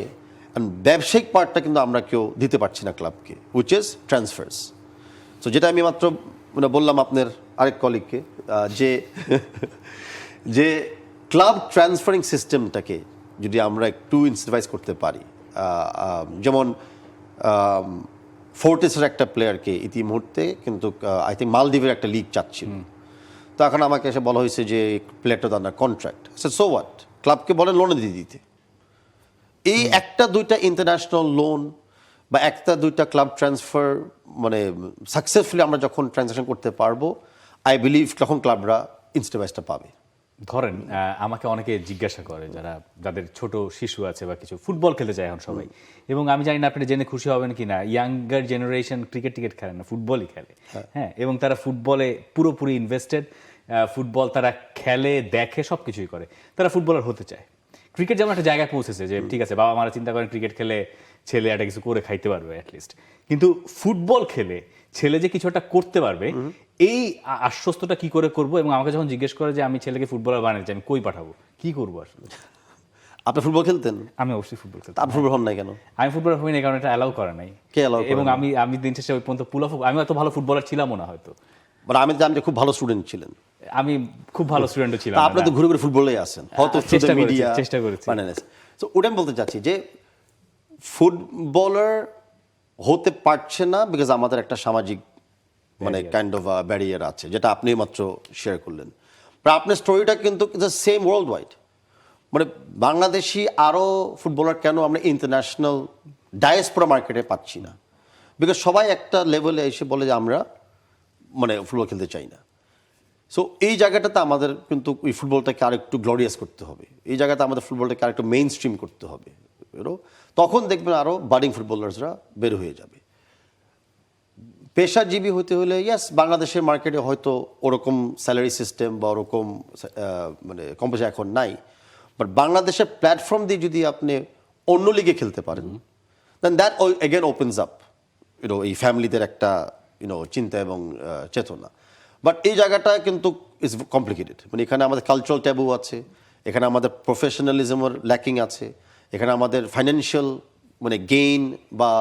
ব্যবসায়িক পার্টটা কিন্তু আমরা কেউ দিতে পারছি না ক্লাবকে, উইচ ইজ ট্রান্সফার্স। সো যেটা আমি মাত্র মানে বললাম আপনার আরেক কলিগকে যে ক্লাব ট্রান্সফারিং সিস্টেমটাকে যদি আমরা একটু ইনসেন্টিভাইজ করতে পারি, যেমন ফোর্টিসের একটা প্লেয়ারকে ইতিমুহূর্তে কিন্তু আই থিঙ্ক মালদ্বীপের একটা লিগ চাচ্ছিল, তো এখন আমাকে এসে বলা হয়েছে যে প্লেয়ারটা তো আন্ডার কন্ট্রাক্ট। সো হোয়াট, ক্লাবকে বলেন লোনে দিয়ে দিতে। এই একটা দুইটা ইন্টারন্যাশনাল লোন বা একটা দুইটা ক্লাব ট্রান্সফার মানে সাকসেসফুলি আমরা যখন ট্রানজাকশন করতে পারবো, আই বিলিভ তখন ক্লাবরা ইনস্টেভাইসটা পাবে। ধরেন আমাকে অনেকে জিজ্ঞাসা করে যাদের ছোট শিশু আছে বা কিছু ফুটবল খেলতে চায় এখন সবাই, এবং আমি জানি না আপনি জেনে খুশি হবেন কিনা, ইয়াঙ্গার জেনারেশন ক্রিকেট খেলে না, ফুটবলই খেলে। হ্যাঁ, এবং তারা ফুটবলে পুরোপুরি ইনভেস্টেড, ফুটবল তারা খেলে, দেখে, সব কিছুই করে, তারা ফুটবলার হতে চায়। ক্রিকেট যেমন একটা জায়গায় পৌঁছেছে যে ঠিক আছে বাবা মারা চিন্তা করেন ক্রিকেট খেলে ছেলে একটা কিছু করে খাইতে পারবে অ্যাটলিস্ট, কিন্তু ফুটবল খেলে ছেলে যে কিছু একটা করতে পারবে এই আশ্বস্তটা কি করে করবো, এবং আমাকে যখন জিজ্ঞেস করে যে আমি ছেলেকে ফুটবলার বানাতে চাই, আমি কই পাঠাবো, কি করবো আসলে? আপনি ফুটবল খেলতেন? আমি অবশ্যই ফুটবল খেলতাম। আপনি ফুটবল হন নাই কেন? আমি ফুটবলার হই না কারণ এটা অ্যালাউ করে নাই। কে অ্যালাউ করে? এবং আমি দিন শেষে ওই পর্যন্ত আমি এত ভালো ফুটবলার ছিলামও না হয়তো। মানে আমি জানি যে খুব ভালো স্টুডেন্ট ছিলেন। আমি খুব ভালো স্টুডেন্টও ছিলাম। আপনি তো ঘুরে ঘুরে ফুটবলেই আছেন, হয়তো চেষ্টা করেছি। তো ওটা আমি বলতে চাচ্ছি যে ফুটবলার হতে পারছে না বিকজ আমাদের একটা সামাজিক মানে কাইন্ড অফ ব্যারিয়ার আছে, যেটা আপনি মাত্র শেয়ার করলেন। আপনার স্টোরিটা কিন্তু সেম ওয়ার্ল্ড ওয়াইড। মানে বাংলাদেশি আরও ফুটবলার কেন আমরা ইন্টারন্যাশনাল ডায়াসপোরা মার্কেটে পাচ্ছি না? বিকজ সবাই একটা লেভেলে এসে বলে যে আমরা মানে ফুটবল খেলতে চাই না। সো এই জায়গাটাতে আমাদের কিন্তু ওই ফুটবলটাকে আরেকটু গ্লোরিয়াস করতে হবে, এই জায়গাতে আমাদের ফুটবলটাকে আরেকটু মেইন স্ট্রিম করতে হবে, তখন দেখবেন আরও বাডিং ফুটবলার্সরা বের হয়ে যাবে। পেশাজীবী হতে হলে ইয়াস বাংলাদেশের মার্কেটে হয়তো ওরকম স্যালারি সিস্টেম বা ওরকম মানে কম্পোজিশন এখন নাই, বাট বাংলাদেশের প্ল্যাটফর্ম দিয়ে যদি আপনি অন্য লিগে খেলতে পারেন দেন দ্যাট এগেন ওপেন্স আপ এই ফ্যামিলিদের একটা চিন্তা এবং চেতনা। বাট এই জায়গাটা কিন্তু ইজ কমপ্লিকেটেড। মানে এখানে আমাদের কালচারাল ট্যাবু আছে, এখানে আমাদের প্রফেশনালিজমের ল্যাকিং আছে, এখানে আমাদের ফাইন্যান্সিয়াল মানে গেইন বা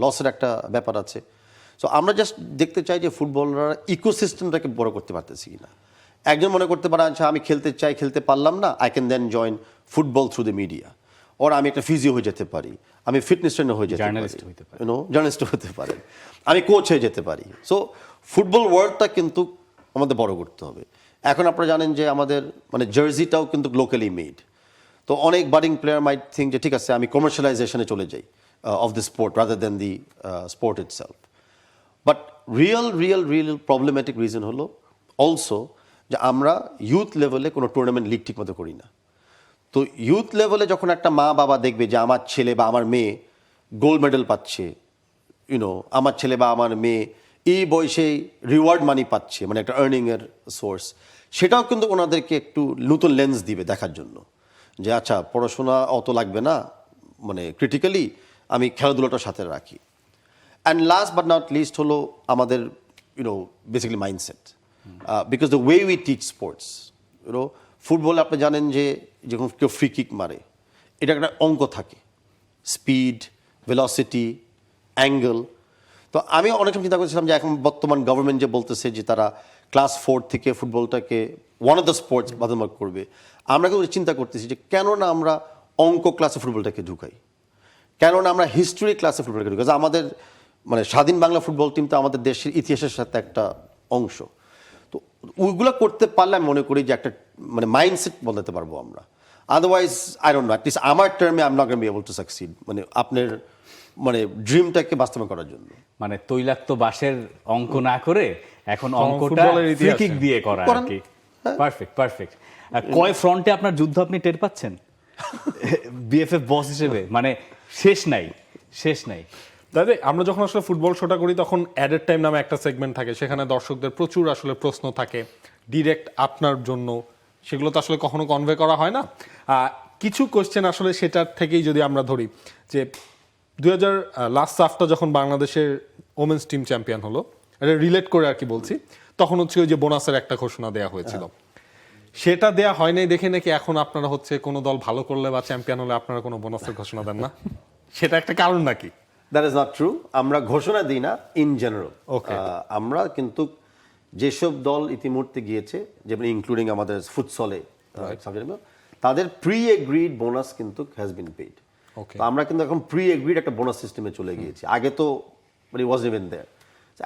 লসের একটা ব্যাপার আছে। সো আমরা জাস্ট দেখতে চাই যে ফুটবলাররা ইকোসিস্টেমটাকে বড় করতে পারতেছি কিনা। একজন মনে করতে পারে আচ্ছা আমি খেলতে চাই, খেলতে পারলাম না, I can then join football through the media, or আমি একটা ফিজিও হয়ে যেতে পারি, আমি ফিটনেস ট্রেনার হয়ে যেতে পারি, জার্নালিস্ট হতে পারেন, আমি কোচ হয়ে যেতে পারি। সো ফুটবল ওয়ার্ল্ডটা কিন্তু আমাদের বড় করতে হবে। এখন আপনারা জানেন যে আমাদের মানে জার্সিটাও কিন্তু লোকালি মেড। তো অনেক বাডিং প্লেয়ার মাইট থিঙ্ক যে ঠিক আছে আমি কমার্শিয়ালাইজেশনে চলে যাই of the sport rather than the sport itself. But real problematic reason হলো অলসো যে আমরা ইউথ লেভেলে কোনো টুর্নামেন্ট লিগ ঠিক মতো করি না। তো ইউথ লেভেলে যখন একটা মা বাবা দেখবে যে আমার ছেলে বা আমার মেয়ে গোল্ড মেডেল পাচ্ছে, আমার ছেলে বা আমার মেয়ে এই বয়সেই রিওয়ার্ড মানি পাচ্ছে, মানে একটা আর্নিংয়ের সোর্স, সেটাও কিন্তু ওনাদেরকে একটু নতুন লেন্স দিবে দেখার জন্য যে আচ্ছা পড়াশোনা অত লাগবে না, মানে ক্রিটিক্যালি আমি খেলাধুলাটার সাথে রাখি। And last but not list হলো আমাদের basically mindset, because the way we teach sports. ফুটবলে আপনি জানেন যে যখন কেউ ফ্রি কিক মারে এটা একটা অঙ্ক থাকে, স্পিড, ভেলোসিটি, অ্যাঙ্গেল। তো আমি অনেক সময় চিন্তা করেছিলাম যে এখন বর্তমান গভর্নমেন্ট যে বলতেছে যে তারা ক্লাস 4 থেকে ফুটবলটাকে ওয়ান অফ দ্য স্পোর্টস বাধ্যতামূলক করবে, আমরা কিন্তু চিন্তা করতেছি যে কেন না আমরা অঙ্ক ক্লাসে ফুটবলটাকে ঢুকাই, কেন না আমরা হিস্ট্রি ক্লাসে ফুটবলটাকে ঢুকাই। আমাদের মানে স্বাধীন বাংলা ফুটবল টিম তো আমাদের দেশের ইতিহাসের সাথে একটা অংশ। তো ওইগুলো করতে পারলে আমি মনে করি যে একটা মানে মাইন্ডসেট বদলাতে পারবো আমরা। Otherwise I don't know, at least আমার টার্মে I am not gonna be able to succeed মানে আপনার মানে ড্রিমটাকে বাস্তবায়ন করার জন্য। মানে তৈলাক্ত বাঁশের অঙ্ক না করে এখন অঙ্কটা ফ্রি কিক দিয়ে করা আর কি। পারফেক্ট। কয় ফ্রন্টে আপনার যুদ্ধ আপনি টের পাচ্ছেন বিএফএফ বস হিসেবে? মানে শেষ নাই। তাই আমরা যখন আসলে ফুটবল শোটা করি তখন অ্যাডেড টাইম নামে একটা সেগমেন্ট থাকে, সেখানে দর্শকদের প্রচুর আসলে প্রশ্ন থাকে ডিরেক্ট আপনার জন্য, সেগুলো তো আসলে কখনো কনভে করা হয় না। কিছু কোশ্চেন আসলে সেটার থেকেই যদি আমরা ধরি যে 2000 লাস্ট সাফটা যখন বাংলাদেশের ওমেন্স টিম চ্যাম্পিয়ন হলো, এটা রিলেট করে আর কি বলছি, তখন হচ্ছে ওই যে বোনাসের একটা ঘোষণা দেওয়া হয়েছিল, সেটা দেয়া হয় নাই দেখে নাকি এখন আপনারা হচ্ছে কোনো দল ভালো করলে বা চ্যাম্পিয়ন হলে আপনারা কোনো বোনাসের ঘোষণা দেন না, সেটা একটা কারণ নাকি? That is not true. আমরা ঘোষণা দিই না ইন জেনারেল। Okay. আমরা কিন্তু যেসব দল ইতিমধ্যে গিয়েছে, যেমন ইনক্লুডিং আমাদের ফুটসলে তাদের প্রি এগ্রিড বোনাস কিন্তু হ্যাজ বিন পেইড। Okay. আমরা কিন্তু এখন প্রি এগ্রিড একটা বোনাস সিস্টেমে চলে গিয়েছি। আগে তো মানে ওয়াজ ইভেন দেয়ার।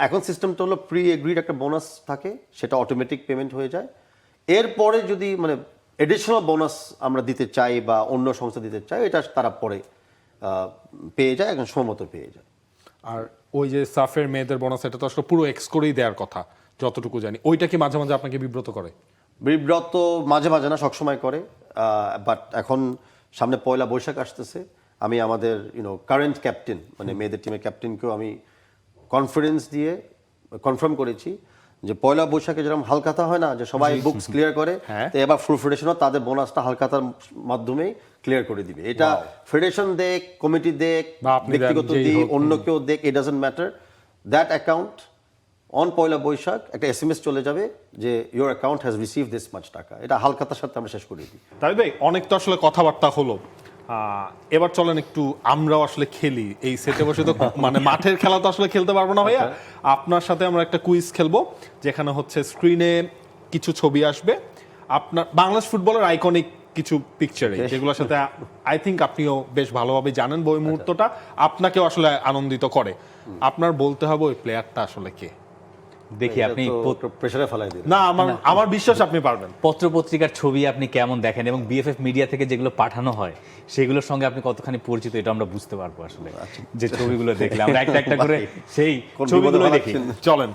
এখন সিস্টেমটা হলো প্রি এগ্রিড একটা বোনাস থাকে, সেটা অটোমেটিক পেমেন্ট হয়ে যায়। এরপরে যদি মানে এডিশনাল বোনাস আমরা দিতে চাই বা অন্য সংস্থা দিতে চাই, এটা তারা পরে পেয়ে যায়, এখন সময় মতো পেয়ে যায়। আর ওই যে সাফের মেয়েদের বোনাস, এটা তো আসলে পুরো এক্স করেই দেওয়ার কথা যতটুকু জানি, ওইটা কি মাঝে মাঝে আপনাকে বিব্রত করে? বিব্রত মাঝে মাঝে না, সবসময় করে। বাট এখন সামনে পয়লা বৈশাখ আসতেছে, আমি আমাদের কারেন্ট ক্যাপ্টেন মানে মেয়েদের টিমের ক্যাপ্টেনকেও আমি কনফিডেন্স দিয়ে কনফার্ম করেছি যে পয়লা বৈশাখে যেরকম হালখাতা হয় না, যে সবাই বুকস ক্লিয়ার করে, তো এবার ফুল ফেডারেশনও তাদের বোনাসটা হালখাতার মাধ্যমেই ক্লিয়ার করে দিবে। এটা ফেডারেশন দেখ, কমিটি দেখ, বা আপনি দেন, ব্যক্তিগত যেই দিক, হোক। অন্য কেউ দেখ, it doesn't matter. That account on Poila Boishakh একটা SMS চলে যাবে যে your account has receive this much taka. এটা হালখাতার সাথে আমরা শেষ করে দিই। তাই ভাই, অনেক তো আসলে কথাবার্তা হলো, এবার চলেন একটু আমরাও আসলে খেলি। এই সেটে বসে তো মানে মাঠের খেলা তো আসলে খেলতে পারবো না ভাইয়া, আপনার সাথে আমরা একটা কুইজ খেলবো, যেখানে হচ্ছে স্ক্রিনে কিছু ছবি আসবে আপনার বাংলাদেশ ফুটবলের আইকনিক কিছু পিকচারে, যেগুলোর সাথে আই থিঙ্ক আপনিও বেশ ভালোভাবে জানেন ওই মুহূর্তটা আপনাকেও আসলে আনন্দিত করে। আপনার বলতে হবে ওই প্লেয়ারটা আসলে কে। দেখি আপনি প্রেসারে ফেলাই দিই। না, আমার বিশ্বাস আপনি পারবেন। পত্র পত্রিকার ছবি আপনি কেমন দেখেন এবং বিএফএফ মিডিয়া থেকে যেগুলো পাঠানো হয় সেগুলোর সঙ্গে আপনি কতখানি পরিচিত, এটা আমরা বুঝতে পারবো আসলে যে ছবিগুলো দেখলে। আমরা একটা একটা করে সেই ছবিগুলো দেখি। চলেন,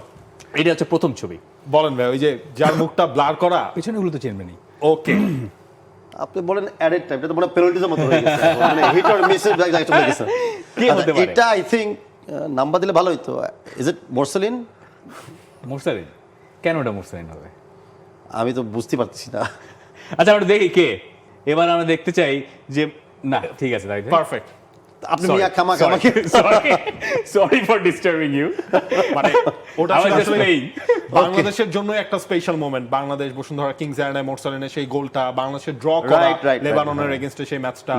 এটা হচ্ছে প্রথম ছবি। বলেন ভাই, ওই যে যার মুখটা ব্লার করা, পেছনেগুলো তো চেনবেনই। ওকে। আপনি বলেন অ্যাডেড টাইম, এটা তো মনে পেনাল্টির মতো হয়ে গেছে, মানে হিট অর মিসের জায়গায় চলে গেছে। কে হতে পারে? এটা আই থিংক নাম্বার দিলে ভালো হতো। Is it Morsalin? মুরসালিন? কেন ওটা মুরসালিন হবে? আমি তো বুঝতে পারছি না। আচ্ছা আমরা দেখি কে। এবার আমরা দেখতে চাই যে না ঠিক আছে তাই পারফেক্ট। আপনি মিয়া খামা খামাকে সরি ফর ডিস্টার্বিং ইউ। মানে ওটা I was just আসলে playing. বাংলাদেশের জন্য একটা special moment. Bangladesh Bashundhara Kings এরিনায় মোরসালিনের সেই গোলটা, বাংলাদেশের ড্র করা right, লেবাননের এগেইনস্টে সেই ম্যাচটা।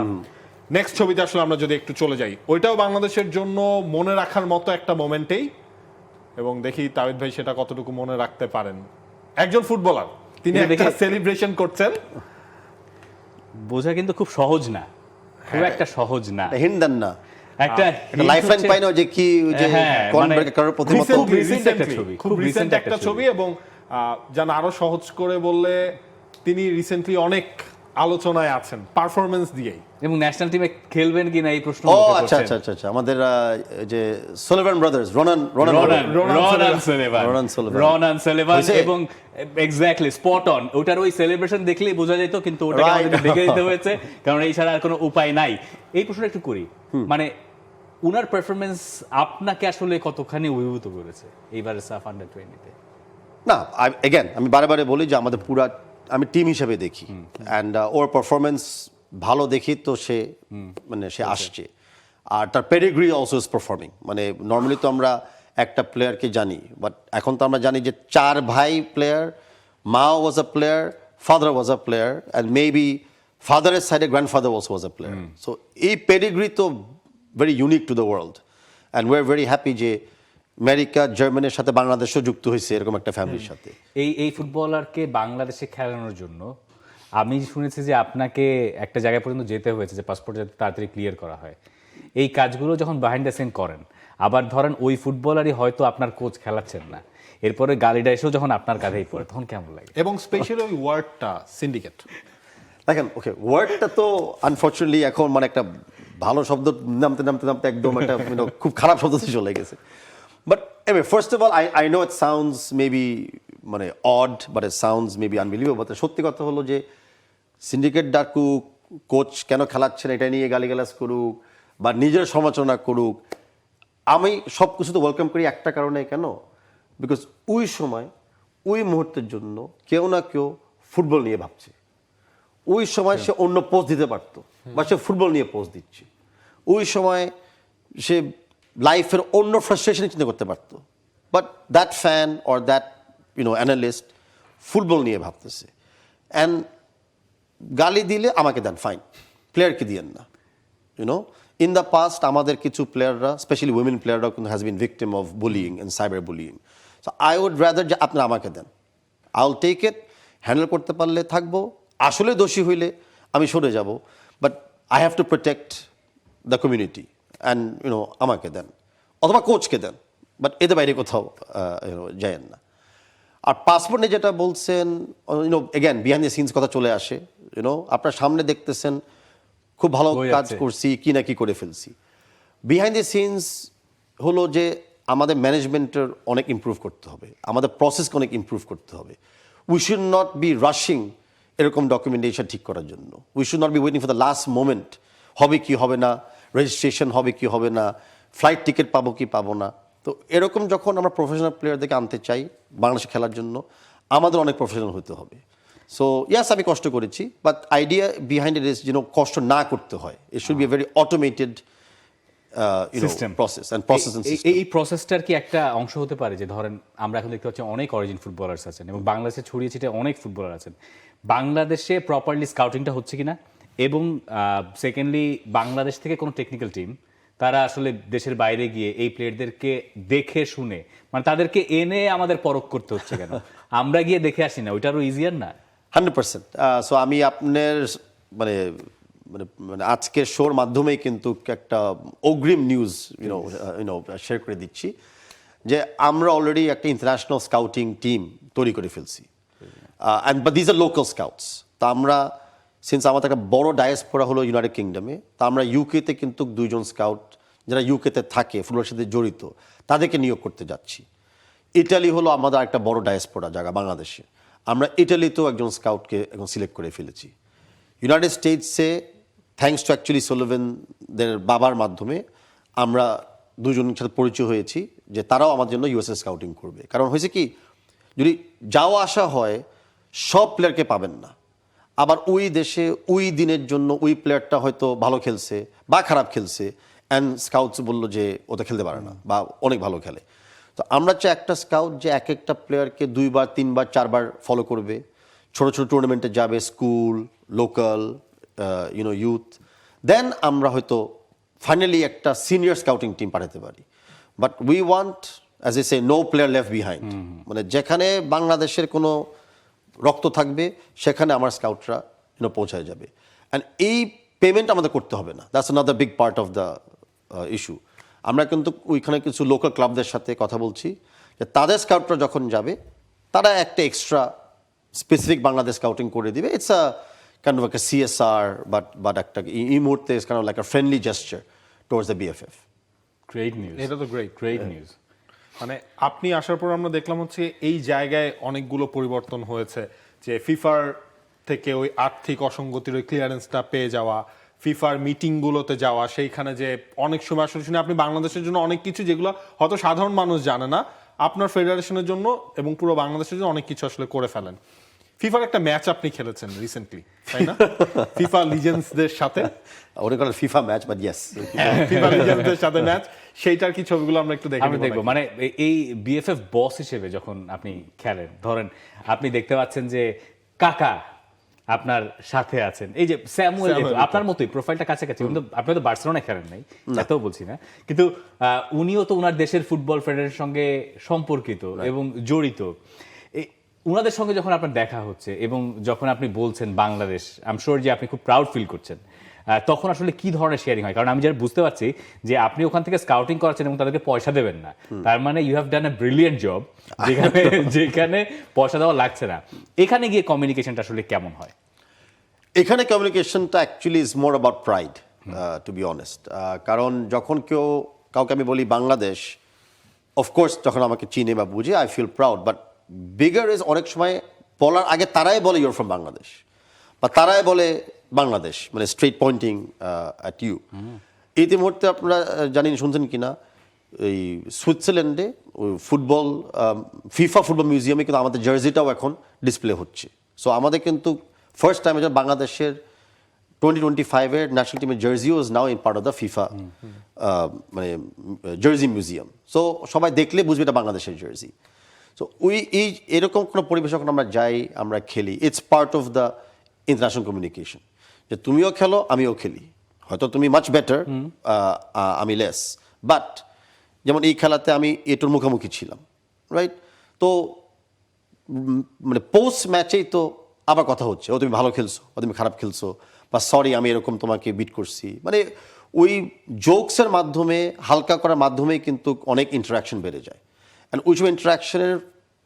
নেক্সট ছবিতে আসলে আমরা যদি একটু চলে যাই, ওইটাও বাংলাদেশের জন্য মনে রাখার মতো একটা মোমেন্টেই, এবং দেখি তাওহিদ ভাই সেটা কতটুকু মনে রাখতে পারেন। একজন ফুটবলার, তিনি এটা একটা দেখে- সেলিব্রেশন করছেন। বোঝা কিন্তু খুব সহজ না, খুব একটা সহজ না। হিন্ট দেন না, একটা লাইফলাইন পাই না যে কি ওই যে হ্যাঁ, কনবের কারোর প্রতিমত। recent একটা ছবি, খুব খুব রিসেন্ট recent একটা একটা ছবি, এবং যেন আরো সহজ করে বললে তিনি রিসেন্টলি অনেক আলোচনায় আছেন পারফরমেন্স দিয়েই। এবং ন্যাশনাল টিমে খেলবেন কিনা এই প্রশ্ন ও আচ্ছা আচ্ছা আচ্ছা আচ্ছা, আমাদের যে সোলিভান ব্রাদার্স, রোনান সালিভান হয়েছে? এবং এক্স্যাক্টলি স্পট অন। ওটার ওই সেলিব্রেশন দেখলেই বোঝা যেত, কিন্তু ওটাকে Right. আমাদের দেখে দিতে হয়েছে, কারণ এই ছাড়া আর কোনো উপায় নাই। এই প্রশ্নটা একটু করি, মানে উনার পারফরমেন্স আপনাকে আসলে কতখানি অভিভূত করেছে এইবারে সাফ আন্ডার 20-তে? না, এগেন আমি বারে বারে বলি যে আমাদের পুরা আমি টিম হিসেবে দেখি, অ্যান্ড ওর পারফরমেন্স ভালো দেখি তো সে মানে সে আসছে, আর তার পেডিগ্রি অলসো ইজ পারফর্মিং। মানে নর্মালি তো আমরা একটা প্লেয়ারকে জানি, বাট এখন তো আমরা জানি যে 4 ভাই প্লেয়ার, মা was a player, father was a player, and maybe ফাদারের সাইডে grandfather also was a player. So এই পেডিগ্রি তো very unique to the world, and we are very happy যে আমেরিকা, জার্মানির সাথে বাংলাদেশও যুক্ত হয়েছে এরকম একটা ফ্যামিলির সাথে। এই ফুটবলারকে বাংলাদেশে খেলানোর জন্য আমি শুনেছি যে আপনাকে একটা জায়গা পর্যন্ত যেতে হয়েছে, যে পাসপোর্ট যাতে তাড়াতাড়ি ক্লিয়ার করা হয়। এই কাজগুলো যখন বিহাইন্ড দ্য সিন করেন, আবার ধরেন ওই ফুটবলারই হয়তো আপনার কোচ খেলাচ্ছেন না, এরপরে গালিটা এসেও যখন আপনার কাঁধেই পড়ে, তখন কেমন লাগে? এবং স্পেশালি ওই ওয়ার্ডটা সিন্ডিকেট, দেখেন ওকে ওয়ার্ডটা তো আনফর্চুনেটলি এখন মানে একটা ভালো শব্দ নামতে নামতে নামতে একদম একটা খুব খারাপ শব্দতে চলে গেছে। But anyway, first of all I know it sounds maybe মানে odd, but it sounds maybe unbelievable. সত্যি কথা হলো যে সিন্ডিকেট ডাকুক, কোচ কেন খেলাচ্ছেন এটা নিয়ে গালিগালাজ করুক বা নিজের সমালোচনা করুক, আমি সব কিছুতে ওয়েলকাম করি একটা কারণে, কেন? বিকজ ওই সময় ওই মুহূর্তের জন্য কেউ না কেউ ফুটবল নিয়ে ভাবছে। ওই সময় সে অন্য পোস্ট দিতে পারতো, বা সে ফুটবল নিয়ে পোস্ট দিচ্ছে। ওই সময় সে লাইফের অন্য ফ্রাস্ট্রেশন চিন্তা করতে পারতো, but that fan or that analyst football নিয়ে ভাবতেছে। অ্যান্ড গালি দিলে আমাকে দেন, ফাইন, প্লেয়ারকে দিয়েন না। ইন দ্য পাস্ট আমাদের কিছু প্লেয়াররা, স্পেশালি উইমেন প্লেয়াররা কিন্তু has been victim of bullying and cyber bullying. So I would rather যে আপনারা আমাকে দেন, I will take it, handle করতে পারলে থাকবো, আসলে দোষী হইলে আমি সরে যাব, but I have to protect the community and আমাকে দেন, অথবা কোচকে দেন, বাট এদের বাইরে কোথাও যায়েন না। আর পাসপোর্ট নিয়ে যেটা বলছেন, এগেন বিহাইন্ড দ্য সিনস কথা চলে আসে। আপনার সামনে দেখতেছেন খুব ভালো কাজ করছি, কি না কি করে ফেলছি। বিহাইন্ড দ্য সিনস হলো যে আমাদের ম্যানেজমেন্টের অনেক ইমপ্রুভ করতে হবে, আমাদের প্রসেসকে অনেক ইমপ্রুভ করতে হবে। We should not be rushing এরকম ডকুমেন্টেশন ঠিক করার জন্য। We should not be waiting for the last moment, হবে কি হবে না, রেজিস্ট্রেশন হবে কি হবে না, ফ্লাইট টিকিট পাবো কি পাবো না। তো এরকম যখন আমরা প্রফেশনাল প্লেয়ারদেরকে আনতে চাই বাংলাদেশে খেলার জন্য, আমাদের অনেক প্রফেশনাল হতে হবে। সো ইয়াস, আমি কষ্ট করেছি, but idea behind it is কষ্ট না করতে হয়। It should B a very automated process and process. এই প্রসেসটার কি একটা অংশ হতে পারে যে ধরেন আমরা এখন দেখতে পাচ্ছি অনেক অরিজিন ফুটবলার্স আছেন এবং বাংলাদেশে ছড়িয়ে ছিটে অনেক ফুটবলার আছেন, বাংলাদেশে প্রপারলি স্কাউটিংটা হচ্ছে কিনা, এবং সেকেন্ডলি বাংলাদেশ থেকে কোনো টেকনিক্যাল টিম তারা আসলে দেশের বাইরে গিয়ে এই প্লেয়ারদেরকে দেখে শুনে, মানে তাদেরকে এনে আমাদের পরখ করতে হচ্ছে কেন? আমরা গিয়ে দেখে আসি না, ওইটারও ইজিয়ার না? 100%। সো আমি আপনার মানে মানে মানে আজকের শোর মাধ্যমেই কিন্তু একটা অগ্রিম নিউজ শেয়ার করে দিচ্ছি যে আমরা অলরেডি একটা ইন্টারন্যাশনাল স্কাউটিং টিম তৈরি করে ফেলছি। And but these are local scouts. তা আমরা, সিন্স আমাদের একটা বড় ডায়াসপোরা হলো ইউনাইটেড কিংডমে, তা আমরা ইউকেতে কিন্তু 2 জন স্কাউট যারা ইউকেতে থাকে ফুটবলের সাথে জড়িত তাদেরকে নিয়োগ করতে যাচ্ছি। ইটালি হলো আমাদের একটা বড় ডায়াসপোরা জায়গা বাংলাদেশে, আমরা ইটালিতেও একজন স্কাউটকে এখন সিলেক্ট করে ফেলেছি। ইউনাইটেড স্টেটসে থ্যাঙ্কস টু অ্যাকচুয়ালি সোলোভেনদের বাবার মাধ্যমে আমরা 2 জনের সাথে পরিচয় হয়েছি যে তারাও আমার জন্য ইউএসএ স্কাউটিং করবে। কারণ হয়েছে কি, যদি যাওয়া আসা হয় সব প্লেয়ারকে পাবেন না, আবার ওই দেশে ওই দিনের জন্য ওই প্লেয়ারটা হয়তো ভালো খেলছে বা খারাপ খেলছে, অ্যান্ড স্কাউটস বললো যে ওটা খেলতে পারে না বা অনেক ভালো খেলে। তো আমরা চাই একটা স্কাউট যে এক একটা প্লেয়ারকে 2 বার 3 বার 4 বার ফলো করবে, ছোট ছোট টুর্নামেন্টে যাবে, স্কুল, লোকাল, ইউথ, দেন আমরা হয়তো ফাইনালি একটা সিনিয়র স্কাউটিং টিম পাঠাতে পারি। But we want, as a say, no player left behind. মানে যেখানে বাংলাদেশের কোনো রক্ত থাকবে সেখানে আমার স্কাউটরা পৌঁছায় যাবে। অ্যান্ড এই পেমেন্ট আমাদের করতে হবে না, that's another big part of the issue. আমরা কিন্তু ওইখানে কিছু লোকাল ক্লাবদের সাথে কথা বলছি যে তাদের স্কাউটরা যখন যাবে তারা একটা এক্সট্রা স্পেসিফিক বাংলাদেশ স্কাউটিং করে দিবে। ইটস আ কাইন্ড অফ একটা CSR, বাট একটা এই মুহূর্তে it's kind of like a friendly gesture towards the BFF। Great news, এটা তো গ্রেট নিউজ। মানে আপনি আসার পর আমরা দেখলাম হচ্ছে এই জায়গায় অনেকগুলো পরিবর্তন হয়েছে, যে ফিফার থেকে ওই আর্থিক অসঙ্গতির ওই ক্লিয়ারেন্সটা পেয়ে যাওয়া, ফিফার মিটিংগুলোতে যাওয়া, সেইখানে যে অনেক সময় আসলে শুনে আপনি বাংলাদেশের জন্য অনেক কিছু যেগুলো হয়তো সাধারণ মানুষ জানে না, আপনার ফেডারেশনের জন্য এবং পুরো বাংলাদেশের জন্য অনেক কিছু আসলে করে ফেলেন। ফিফার একটা ম্যাচ আপনি খেলেছেন রিসেন্টলি, তাই না? ফিফা লিজেন্ডসদের সাথে, ওটা কোনো FIFA match, but yes, FIFA লিজেন্ডসদের সাথে ম্যাচ, সেইটার কি ছবিগুলো আমরা একটু আমি দেখবো। মানে এই BFF বস হিসেবে যখন আপনি খেলেন, ধরেন আপনি দেখতে পাচ্ছেন যে কাকা আপনার সাথে আছেন, এই যে স্যামুয়েল আপনার মতোই প্রোফাইলটা কাছাকাছি, কিন্তু আপনি তো বার্সেলোনায় খেলেন নাই, এটাও বলছি না, কিন্তু উনিও তো ওনার দেশের ফুটবল ফেডারেশনের সঙ্গে সম্পর্কিত এবং জড়িত। ওনাদের সঙ্গে যখন আপনার দেখা হচ্ছে এবং যখন আপনি বলছেন বাংলাদেশ, আই এম শিওর যে আপনি খুব প্রাউড ফিল করছেন, তখন আসলে কি ধরনের শেয়ারিং হয়? কারণ আমি যারা বুঝতে পারছি যে আপনি ওখান থেকে স্কাউটিং করাচ্ছেন এবং তাদেরকে পয়সা দেবেন না, তার মানে you have done a brilliant job, যেখানে পয়সা দেওয়া লাগছে না। এখানে গিয়ে কমিউনিকেশনটা আসলে কেমন হয়? এখানে কমিউনিকেশনটা actually is more about pride, to be honest. কারণ যখন কাউকে আমি বলি বাংলাদেশ, অফকোর্স যখন আমাকে চিনে বা বুঝে I feel proud, but bigger is অনেক সময় বলার আগে তারাই বলে ইউর ফ্রম বাংলাদেশ, বা তারাই বলে বাংলাদেশ, মানে স্ট্রেট পয়েন্টিং অ্যাট ইউ। ইতিমধ্যে আপনারা জানেন, শুনছেন কিনা, এই সুইজারল্যান্ডে ফুটবল ফিফা ফুটবল মিউজিয়ামে কিন্তু আমাদের জার্সিটাও এখন ডিসপ্লে হচ্ছে। সো আমাদের কিন্তু ফার্স্ট টাইম বাংলাদেশের 2025-এর ন্যাশনাল টিমের জার্সিও is now in part of the FIFA মানে জার্সি মিউজিয়াম। সো সবাই দেখলে বুঝবে এটা বাংলাদেশের জার্সি। সো এই এরকম কোনো পরিবেশ যখন আমরা যাই, আমরা খেলি, it's part of the international communication, যে তুমিও খেলো আমিও খেলি, হয়তো তুমি মাচ বেটার, আমি লেস, বাট যেমন এই খেলাতে আমি এটার মুখোমুখি ছিলাম, রাইট? তো মানে পোস্ট ম্যাচেই তো আবার কথা হচ্ছে, ও তুমি ভালো খেলছো, ও তুমি খারাপ খেলছো, বা সরি আমি এরকম তোমাকে বিট করছি, মানে ওই জোকসের মাধ্যমে, হালকা করার মাধ্যমে কিন্তু অনেক ইন্টারাকশন বেড়ে যায়। অ্যান্ড ওইসব ইন্টারাকশনের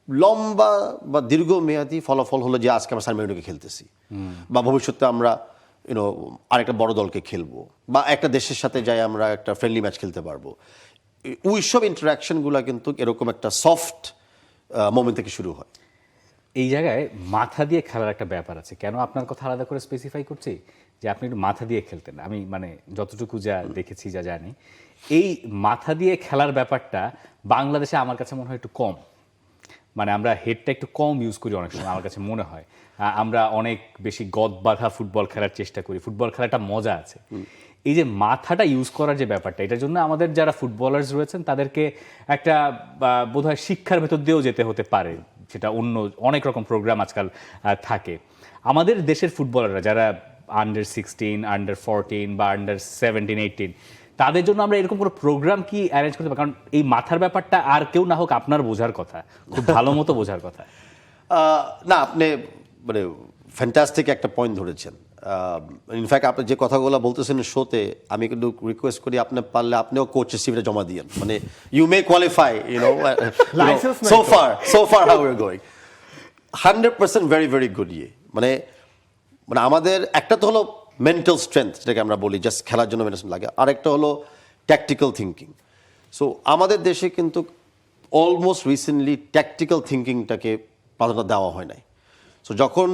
লম্বা বা দীর্ঘমেয়াদী ফলাফল হলো যে আজকে আমরা সান মেরিনোকে খেলতেছি, বা ভবিষ্যতে আমরা আরেকটা বড় দলকে খেলবো, বা একটা দেশের সাথে যাই আমরা একটা ফ্রেন্ডলি ম্যাচ খেলতে পারবো। ওইসব ইন্টারাকশনগুলো কিন্তু এরকম একটা সফট মোমেন্ট থেকে শুরু হয়। এই জায়গায় মাথা দিয়ে খেলার একটা ব্যাপার আছে। কেন আপনার কথা আলাদা করে স্পেসিফাই করছি যে আপনি একটু মাথা দিয়ে খেলতেন, আমি মানে যতটুকু যা দেখেছি, যা জানি, এই মাথা দিয়ে খেলার ব্যাপারটা বাংলাদেশে আমার কাছে মনে হয় একটু কম। মানে আমরা হেডটা একটু কম ইউজ করি অনেক সময়, আমার কাছে মনে হয়। আমরা অনেক বেশি গদ বাঁধা ফুটবল খেলার চেষ্টা করি, ফুটবল খেলাটা মজা আছে। এই যে মাথাটা ইউজ করার যে ব্যাপারটা, এটার জন্য আমাদের যারা ফুটবলার্স রয়েছেন তাদেরকে একটা বোধহয় শিক্ষার ভেতর দিয়েও যেতে হতে পারে, সেটা অন্য অনেক রকম প্রোগ্রাম আজকাল থাকে। আমাদের দেশের ফুটবলাররা যারা আন্ডার 16, আন্ডার 14 বা আন্ডার 17, 18, তাদের জন্য আমরা এরকম কোনো প্রোগ্রাম কি অ্যারেঞ্জ করতে পারি? কারণ এই মাথার ব্যাপারটা আর কেউ না হোক আপনার বোঝার কথা, খুব ভালো মতো বোঝার কথা। না, আপনি মানে ফ্যান্টাস্টিক একটা পয়েন্ট ধরেছেন। ইনফ্যাক্ট আপনি যে কথাগুলো বলতেছেন শোতে, আমি কিন্তু রিকোয়েস্ট করি আপনি পারলে আপনিও কোচের সিভিটা জমা দিয়েন, মানে you may qualify, so far how you going 100% very very good. মানে মানে আমাদের একটা তো হলো মেন্টাল স্ট্রেংথ, যেটাকে আমরা বলি জাস্ট খেলার জন্য মেন্টাল লাগে, আর একটা হলো ট্যাকটিক্যাল থিঙ্কিং। সো আমাদের দেশে কিন্তু অলমোস্ট রিসেন্টলি ট্যাকটিক্যাল থিঙ্কিংটাকে প্রাধান্য দেওয়া হয় নাই। সো যখন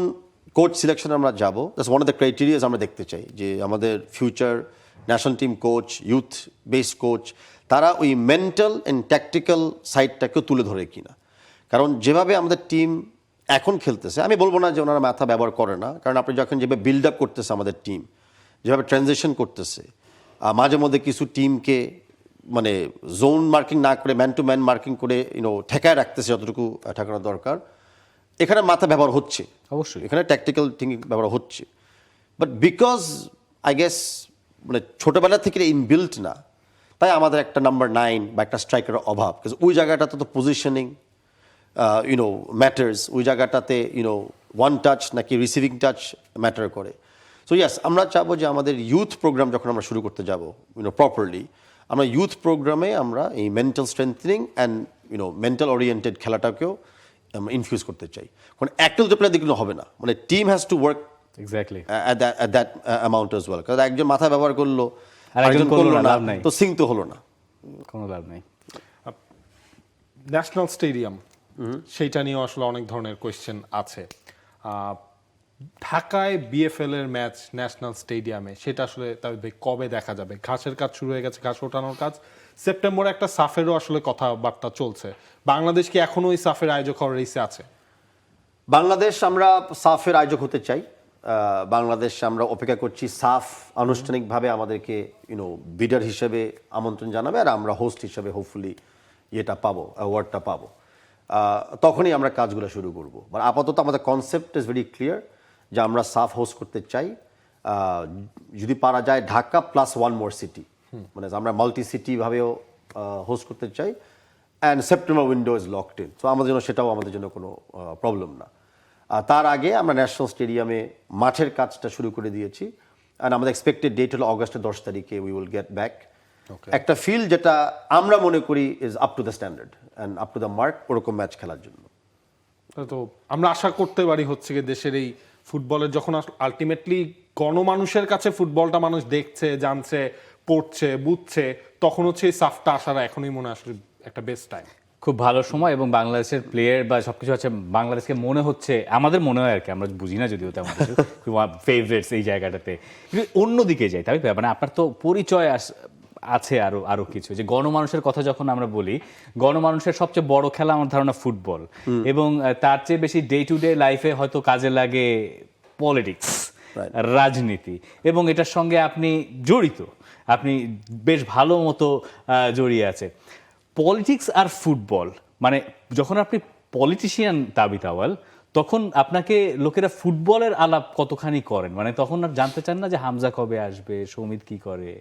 কোচ সিলেকশনে আমরা যাবো, that's one of the criterias আমরা দেখতে চাই যে আমাদের future national team coach, youth based coach, তারা ওই মেন্টাল অ্যান্ড ট্যাকটিক্যাল সাইডটাকেও তুলে ধরে কিনা। কারণ যেভাবে আমাদের টিম এখন খেলতেছে, আমি বলবো না যে ওনারা মাথা ব্যবহার করে না, কারণ আপনি যখন যেভাবে বিল্ড আপ করতেছে আমাদের টিম, যেভাবে ট্রানজিশন করতেছে, মাঝে মধ্যে কিছু টিমকে মানে জোন মার্কিং না করে ম্যান টু ম্যান মার্কিং করে ঠেকায় রাখতেছে যতটুকু ঠেকানো দরকার, এখানে মাথা ব্যবহার হচ্ছে, অবশ্যই এখানে ট্যাকটিক্যাল থিঙ্কিং ব্যবহার হচ্ছে। বাট বিকজ আই গেস মানে ছোটোবেলা থেকে ইনবিল্ট না, তাই আমাদের একটা নাম্বার 9 বা একটা স্ট্রাইকারের অভাব। ওই জায়গাটাতে তো পজিশনিং ম্যাটার্স, ওই জায়গাটাতে ওয়ান টাচ নাকি রিসিভিং টাচ ম্যাটার করে। সো ইয়াস, আমরা চাবো যে আমাদের ইউথ প্রোগ্রাম যখন আমরা শুরু করতে যাব প্রপারলি, আমরা ইউথ প্রোগ্রামে আমরা এই mental strengthening and mental oriented খেলাটাকেও আমরা ইনফিউজ করতে চাই। কারণ একটা দুটো প্লেয়ার দেখলে হবে না, মানে team has to work exactly at that amount as well. কারণ একজন মাথা ব্যবহার করলো আর একজন করলো না, লাভ নাই, তো সিং তো হলো না, কোনো লাভ নাই। ন্যাশনাল স্টেডিয়াম, সেইটা নিয়েও আসলে অনেক ধরনের কোয়েশ্চেন আছে। ঢাকায় বিএফএল এর ম্যাচ ন্যাশনাল স্টেডিয়ামে, সেটা আসলে তবে কবে দেখা যাবে? ঘাসের কাজ শুরু হয়ে গেছে, ঘাস ওঠানোর কাজ। সেপ্টেম্বরে একটা সাফেরও আসলে কথাবার্তা চলছে। বাংলাদেশ কি এখনো ওই সাফের আয়োজক হওয়ার রেসে আছে? বাংলাদেশ আমরা সাফের আয়োজক হতে চাই। বাংলাদেশ আমরা অপেক্ষা করছি সাফ আনুষ্ঠানিকভাবে আমাদেরকে বিডার হিসেবে আমন্ত্রণ জানাবে, আর আমরা হোস্ট হিসেবে হোপফুলি ইয়েটা পাবো, অ্যাওয়ার্ডটা পাবো, তখনই আমরা কাজগুলো শুরু করব। বাট আপাতত আমাদের কনসেপ্ট ইজ ভেরি ক্লিয়ার যে আমরা সাফ হোস্ট করতে চাই, যদি পারা যায় Dhaka plus one more city, মানে আমরা মাল্টি সিটিভাবেও হোস্ট করতে চাই। And September window is locked in, so আমাদের জন্য সেটাও আমাদের জন্য কোনো প্রবলেম না। তার আগে আমরা ন্যাশনাল স্টেডিয়ামে মাঠের কাজটা শুরু করে দিয়েছি, অ্যান্ড আমাদের এক্সপেক্টেড ডেট হলো অগস্টের 10 তারিখে উই উইল গেট ব্যাক একটা ফিল্ড যেটা আমরা মনে করি is up to the standard and up to the mark, ওরকম ম্যাচ খেলার জন্য। তো আমরা আশা করতে পারি হচ্ছে কি দেশের এই ফুটবলের যখন আলটিমেটলি গণমানুষের কাছে ফুটবলটা মানুষ দেখছে, জানছে, পড়ছে, বুঝছে, তখন হচ্ছে এই সাফটা আসার এখনই মনে আসলে একটা বেস্ট টাইম, খুব ভালো সময়। এবং বাংলাদেশের প্লেয়ার বা সবকিছু আছে, বাংলাদেশকে মনে হচ্ছে, আমাদের মনে হয় আর কি, আমরা বুঝি না যদিও তেমন কিছু, ফেভারিটস এই জায়গাটাতে। কিন্তু অন্যদিকে যাই, তাই মানে আপনার তো পরিচয় আছে আরো আরো কিছু, যে গণমানুষের কথা যখন আমরা বলি, গণমানুষের সবচেয়ে বড় খেলা আমার ধারণা ফুটবল, এবং তার চেয়ে বেশি ডে টু ডে লাইফে হয়তো কাজে লাগে পলিটিক্স, রাজনীতি, এবং এটার সঙ্গে আপনি জড়িত, আপনি বেশ ভালো মতো জড়িয়ে আছে। পলিটিক্স আর ফুটবল, মানে যখন আপনি পলিটিশিয়ান তাবিত আউয়াল, তখন আপনাকে লোকেরা ফুটবলের আলাপ কতখানি করেন? মানে তখন আর জানতে চান না যে হামজা কবে আসবে, সৌমিত কি করে,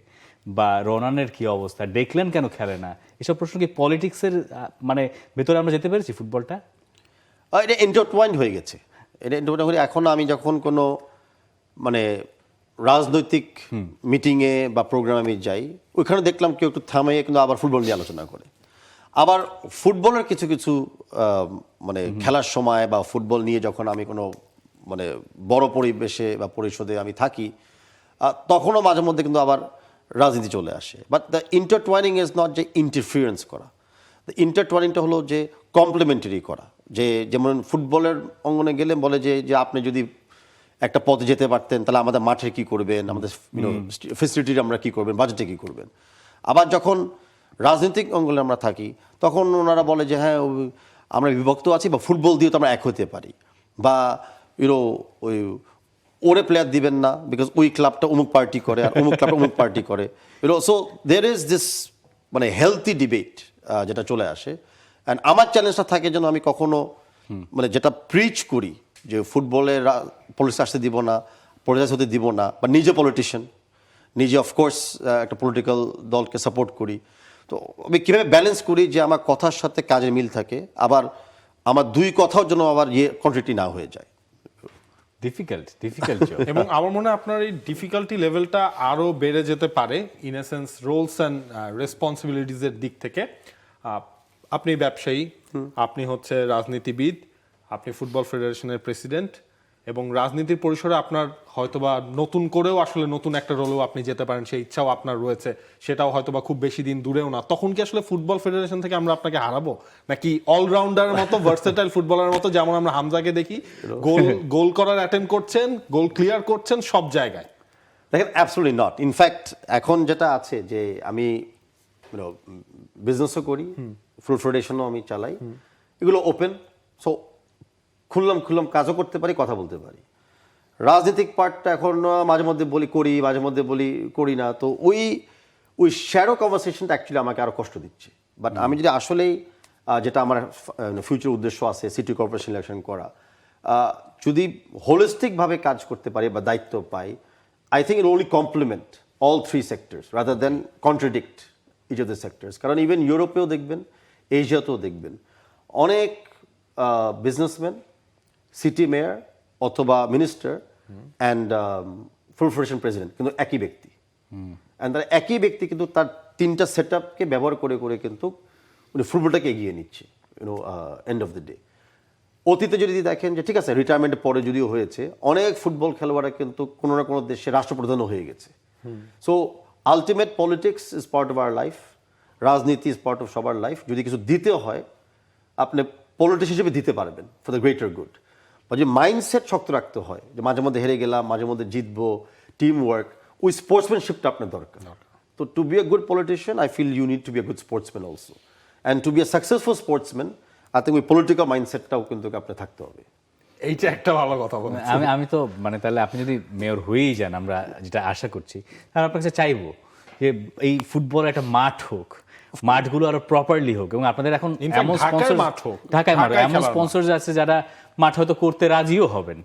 বা রনানের কি অবস্থা, দেখলেন কেন খেলে না, এসব প্রশ্ন কি পলিটিক্সের মানে ভেতরে আমরা যেতে পেরেছি ফুটবলটা? এটা ইন্টারটুয়াইন্ড হয়ে গেছে। এটা ইন্টারটুয়াইন্ড হয়ে এখন আমি যখন কোনো মানে রাজনৈতিক মিটিংয়ে বা প্রোগ্রামে আমি যাই, ওইখানে দেখলাম কেউ একটু থামিয়ে কিন্তু আবার ফুটবল নিয়ে আলোচনা করে। আবার ফুটবলের কিছু কিছু মানে খেলার সময় বা ফুটবল নিয়ে যখন আমি কোনো মানে বড় পরিবেশে বা পরিষদে আমি থাকি, তখনও মাঝে মধ্যে কিন্তু আবার রাজনীতি চলে আসে। বাট দ্য ইন্টারটুয়াইনিং ইজ নট যে ইন্টারফিয়ারেন্স করা, দ্য ইন্টারটুয়াইনিংটা হলো যে কমপ্লিমেন্টারি করা। যে যেমন ফুটবলের অঙ্গনে গেলে বলে যে আপনি যদি একটা পথে যেতে পারতেন তাহলে আমাদের মাঠে কি করবেন, আমাদের ফেসিলিটির আমরা কি করবেন, বাজেটে কি করবেন। আবার যখন রাজনৈতিক অঙ্গনে আমরা থাকি তখন ওনারা বলে যে হ্যাঁ আমরা বিভক্ত আছি, বা ফুটবল দিয়ে তো আমরা এক হতে পারি, বা ওই ওরে প্লেয়ার দিবেন না বিকজ ওই ক্লাবটা অমুক পার্টি করে আর অমুক ক্লাবটা অমুক পার্টি করে। সো দের ইজ দিস মানে হেলথি ডিবেট যেটা চলে আসে। অ্যান্ড আমার চ্যালেঞ্জটা থাকে যেন আমি কখনো মানে যেটা প্রিচ করি যে ফুটবলের পলিটিক্স আসতে দিব না, পলিটিক্স হতে দিব না, বা নিজে পলিটিশিয়ান, নিজে অফকোর্স একটা পলিটিক্যাল দলকে সাপোর্ট করি, তো আমি কীভাবে ব্যালেন্স করি যে আমার কথার সাথে কাজের মিল থাকে, আবার আমার দুই কথার জন্য আবার কন্ট্রাডিক্টরি না হয়ে যায়। ডিফিকাল্ট এবং আমার মনে হয় আপনার এই ডিফিকাল্টি লেভেলটা আরো বেড়ে যেতে পারে in a sense roles and রেসপন্সিবিলিটিজের দিক থেকে। আপনি ব্যবসায়ী, আপনি হচ্ছে রাজনীতিবিদ, আপনি ফুটবল ফেডারেশনের প্রেসিডেন্ট, এবং রাজনীতির পরিসরে আপনার হয়তোবা নতুন করেও আসলে নতুন একটা রোলেও আপনি যেতে পারেন, সেই ইচ্ছাও আপনার রয়েছে, সেটাও হয়তোবা খুব বেশি দিন দূরেও না। তখন কি আসলে ফুটবল ফেডারেশন থেকে আমরা আপনাকে হারাবো, নাকি অলরাউন্ডারের মতো ভার্সেটাইল ফুটবলারের মতো যেমন আমরা হামজাকে দেখি গোল করার অ্যাটেম্প করছেন, গোল ক্লিয়ার করছেন সব জায়গায়? দেখেন, অ্যাবসলিউটলি নট। ইনফ্যাক্ট এখন যেটা আছে যে আমি বিজনেসও করি, ফুটবল ফেডারেশনও আমি চালাই, এগুলো ওপেন, সো খুললাম কাজও করতে পারি, কথা বলতে পারি। রাজনৈতিক পার্টটা এখন মাঝে মধ্যে বলি করি, মাঝে মধ্যে বলি করি না, তো ওই শ্যাডো কনভারসেশনটা অ্যাকচুয়ালি আমাকে আরও কষ্ট দিচ্ছে। বাট আমি যদি আসলেই যেটা আমার ফিউচার উদ্দেশ্য আছে সিটি কর্পোরেশন ইলেকশন করা, যদি হোলিস্টিকভাবে কাজ করতে পারি বা দায়িত্ব পাই, I think it only compliment all three sectors rather than contradict each of the sectors. কারণ ইভেন ইউরোপেও দেখবেন, এশিয়াতেও দেখবেন, অনেক বিজনেসম্যান, সিটি মেয়র অথবা minister and football federation president কিন্তু একই ব্যক্তি। অ্যান্ড তার একই ব্যক্তি কিন্তু তার তিনটা সেট আপকে ব্যবহার করে কিন্তু উনি ফুটবলটাকে এগিয়ে নিচ্ছে এন্ড অফ দ্য ডে। অতীতে যদি দেখেন যে ঠিক আছে রিটায়ারমেন্টের পরে যদিও হয়েছে, অনেক ফুটবল খেলোয়াড়রা কিন্তু কোনো না কোনো দেশে রাষ্ট্রপ্রধানও হয়ে গেছে। So ultimate politics is part of our life, রাজনীতি ইজ পার্ট অফ সবার লাইফ। যদি কিছু দিতে হয় আপনি পলিটিক্স হিসেবে দিতে পারবেন ফর দ্য গ্রেটার গুড। বা যে মাইন্ডসেট শক্ত রাখতে হয় যে মাঝে মধ্যে হেরে গেলাম, মাঝে মধ্যে জিতবো, টিম ওয়ার্ক, ওই স্পোর্টসম্যানশিপটা আপনার দরকার। তো to be a good politician I feel you need to be a good sportsman also, and to be a successful sportsman I think ওই পলিটিক্যাল মাইন্ডসেটটাও কিন্তু আপনার থাকতে হবে। এইটা একটা ভালো কথা বলেন। আমি তো মানে তাহলে আপনি যদি মেয়র হয়েই যান, আমরা যেটা আশা করছি, তাহলে আপনার কাছে চাইবো যে এই ফুটবল একটা মাঠ হোক, মাঠগুলো আরো প্রপারলি হোক, এবং আপনাদের এখন এমন স্পন্সর, ঢাকায় মাঠ, এমন স্পন্সর আছে যারা মাঠ হয়তো করতে রাজিও হবেন।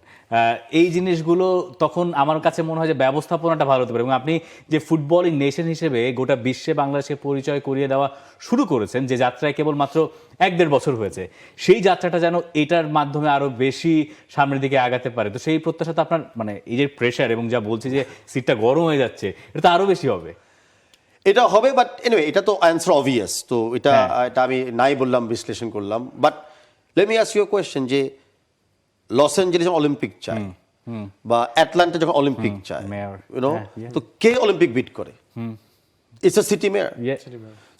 এই জিনিসগুলো তখন আমার কাছে মনে হয় যে ব্যবস্থাপনাটা ভালো হতে পারে। এবং আপনি যে ফুটবলিং নেশন হিসেবে গোটা বিশ্বে বাংলাদেশকে পরিচয় করিয়ে দেওয়া শুরু করেছেন, যে যাত্রায় কেবলমাত্র 1-1.5 বছর হয়েছে, সেই যাত্রাটা যেন এটার মাধ্যমে আরো বেশি সামনের দিকে আগাতে পারে। তো সেই প্রত্যাশা তো আপনার, মানে এই যে প্রেশার এবং যা বলছি যে সিটটা গরম হয়ে যাচ্ছে, এটা তো আরো বেশি হবে। এটা হবে, বাট এনিওয়ে এটা তো অ্যান্সার অবভিয়াস, তো এটা আমি নাই বললাম, বিশ্লেষণ করলাম। But let me ask you a question, যে লস অ্যাঞ্জেলেস যখন অলিম্পিক চায় বা অ্যাটলান্টা যখন অলিম্পিক চায়, তো কে অলিম্পিক বিট করে? It's a city mayor.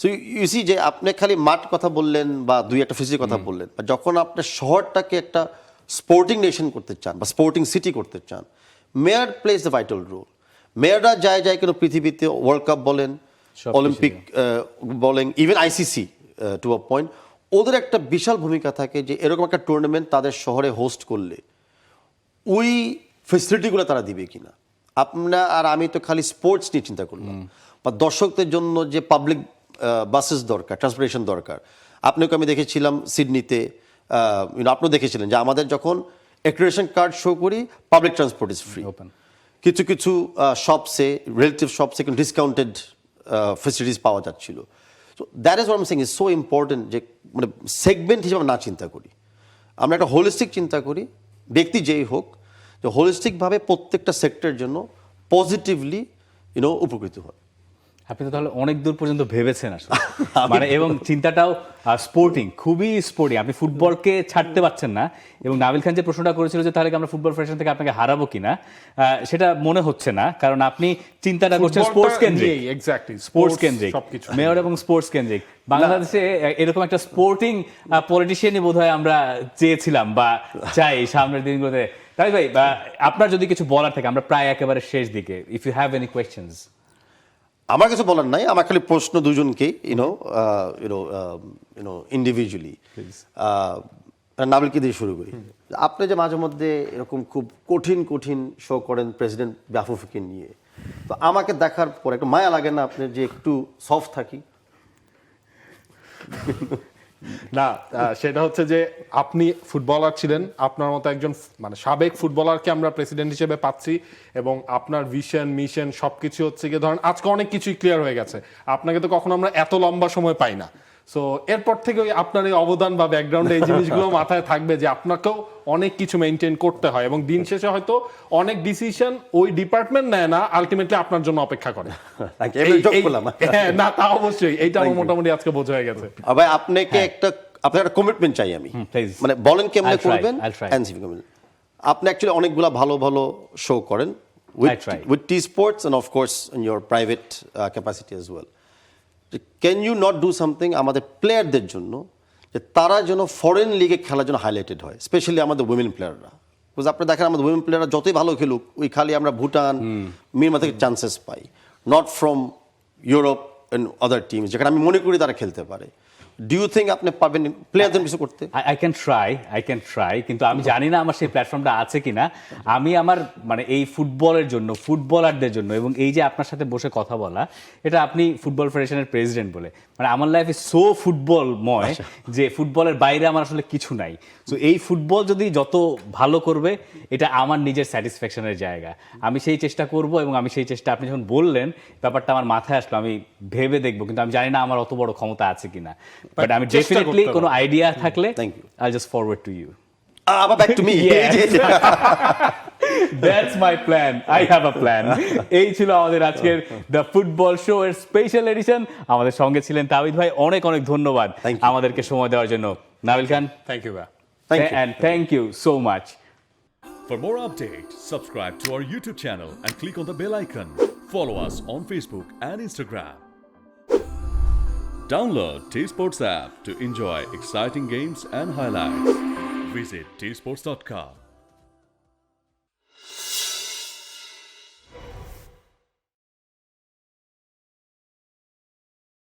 So you see যে আপনি খালি মাঠ কথা বললেন বা দুই একটা ফিজিক্যাল কথা বললেন, বা যখন আপনি শহরটাকে একটা স্পোর্টিং নেশন করতে চান বা স্পোর্টিং সিটি করতে চান, mayor plays the vital role. মেয়ররা যায় কিন্তু পৃথিবীতে ওয়ার্ল্ড কাপ বলেন, সবকিছু। অলিম্পিক বলেন, even ICC to a point, ওদের একটা বিশাল ভূমিকা থাকে যে এরকম একটা টুর্নামেন্ট তাদের শহরে হোস্ট করলে ওই ফেসিলিটিগুলো তারা দিবে কিনা। আপনার আর আমি তো খালি স্পোর্টস নিয়ে চিন্তা করলাম, বা দর্শকদের জন্য যে পাবলিক বাসেস দরকার, ট্রান্সপোর্টেশন দরকার। আপনাকে আমি দেখেছিলাম সিডনিতে, আপনিও দেখেছিলেন যে আমাদের যখন অ্যাক্রেডিটেশন কার্ড শো করি, public transport is free. Open. কিছু কিছু শপসে, রিলেটিভ শপসে কিন্তু ডিসকাউন্টেড ফেসিলিটিস পাওয়া যাচ্ছিল। So that is what I am saying, is so important যে মানে সেগমেন্ট হিসেবে না চিন্তা করি, আমরা একটা হোলিস্টিক চিন্তা করি, ব্যক্তি যেই হোক, যে হোলিস্টিকভাবে প্রত্যেকটা সেক্টরের জন্য পজিটিভলি উপকৃত হয়। আপনি তো তাহলে অনেক দূর পর্যন্ত ভেবেছেন আসলে, মানে এবং চিন্তাটাও স্পোর্টিং, খুবই স্পোর্টিং। আপনি ফুটবলকে ছাড়তে পারছেন না, এবং নাবিল খান যে প্রশ্নটা করেছিল যে তাহলে কি আমরা ফুটবল ফেডারেশন থেকে আপনাকে হারাবো কিনা, সেটা মনে হচ্ছে না, কারণ আপনি চিন্তাটা করছেন স্পোর্টস কেন্দ্রিক, এক্স্যাক্টলি স্পোর্টস কেন্দ্রিক, সবকিছু। মেয়র এবং স্পোর্টস কেন্দ্রিক। বাংলাদেশে এরকম একটা স্পোর্টিং পলিটিশিয়ানই বোধহয় আমরা চেয়েছিলাম বা চাই সামনের দিনগুলোতে। তাই ভাই, আপনার যদি কিছু বলার থাকে, আমরা প্রায় একেবারে শেষ দিকে, if you have any questions. আমার কিছু বলার নাই, আমার খালি প্রশ্ন দুজনকে ইন্ডিভিজুয়ালি। নাবিলকে দিয়ে শুরু করি। আপনি যে মাঝে মধ্যে এরকম খুব কঠিন কঠিন শো করেন প্রেসিডেন্ট বাফুফেকে নিয়ে, তো আমাকে দেখার পর একটু মায়া লাগে না আপনার যে একটু সফট থাকি? না, সেটা হচ্ছে যে আপনি ফুটবলার ছিলেন, আপনার মতো একজন মানে সাবেক ফুটবলারকে আমরা প্রেসিডেন্ট হিসেবে পাচ্ছি, এবং আপনার ভিশন মিশন সবকিছু হচ্ছে গিয়ে ধরেন আজকে অনেক কিছুই ক্লিয়ার হয়ে গেছে। আপনাকে তো কখনো আমরা এত লম্বা সময় পাই না। সো এরপর থেকে ওই আপনার এই অবদান বা ব্যাকগ্রাউন্ডে এই জিনিসগুলো মাথায় থাকবে যে আপনাকেও অনেক কিছু মেনটেন করতে হয়, এবং দিন শেষে হয়তো অনেক ডিসিশন ওই ডিপার্টমেন্ট নেয় না, আলটিমেটলি আপনার জন্য অপেক্ষা করে। হ্যাঁ, না তা অবশ্যই, এইটা আমার মোটামুটি আজকে বোঝা হয়ে গেছে। ভাই আপনাকে আপনার একটা কমিটমেন্ট চাই আমি, please. মানে বলেন কেমনে I'll try, করবেন। I'll try. আপনি অ্যাকচুয়ালি অনেকগুলা ভালো ভালো শো করেন with T Sports and of course in your private capacity as well. Can you not do something আমাদের প্লেয়ারদের জন্য, যে তারা যেন ফরেন লিগে খেলার জন্য হাইলাইটেড হয়, স্পেশালি আমাদের উইমেন প্লেয়াররা? বিকজ আপনি দেখেন আমাদের উইমেন প্লেয়াররা যতই ভালো খেলুক, ওই খালি আমরা ভুটান, মিয়ানমার থেকে chances pi, not from Europe and other teams, যেখানে আমি মনে করি তারা খেলতে পারে। ডু ইউ থিঙ্ক আপনি পারবেন প্লেয়ারদের কিছু করতে? আই ক্যান ট্রাই, কিন্তু আমি জানি না আমার সেই প্ল্যাটফর্মটা আছে কিনা। আমি আমার মানে এই ফুটবলের জন্য, ফুটবলারদের জন্য, এবং এই যে আপনার সাথে বসে কথা বলা, এটা আপনি ফুটবল ফেডারেশনের প্রেসিডেন্ট বলে, মানে আমার লাইফ ইজ সো ফুটবলময় যে ফুটবলের বাইরে আমার আসলে কিছু নাই। সো এই ফুটবল যদি যত ভালো করবে, এটা আমার নিজের স্যাটিসফ্যাকশনের জায়গা। আমি সেই চেষ্টা করব, এবং আমি সেই চেষ্টা, আপনি যখন বললেন ব্যাপারটা আমার মাথায় আসলো, আমি ভেবে দেখবো, কিন্তু আমি জানি না আমার অত বড় ক্ষমতা আছে কিনা। বাট আমি ডেফিনেটলি কোনো আইডিয়া থাকলে I just forward to you. আবার back to me. That's my plan. I have a plan. এই ছিল আমাদের আজকের দ্য ফুটবল শো এর স্পেশাল এডিশন। আমাদের সঙ্গে ছিলেন তাবিদ ভাই, অনেক অনেক ধন্যবাদ আমাদেরকে সময় দেওয়ার জন্য। নাবিল খান, থ্যাংক ইউ ভাই, and thank you so much. For more updates, subscribe to our YouTube channel and click on the bell icon. Follow us on Facebook and Instagram. Download T Sports app to enjoy exciting games and highlights. Visit tsports.com.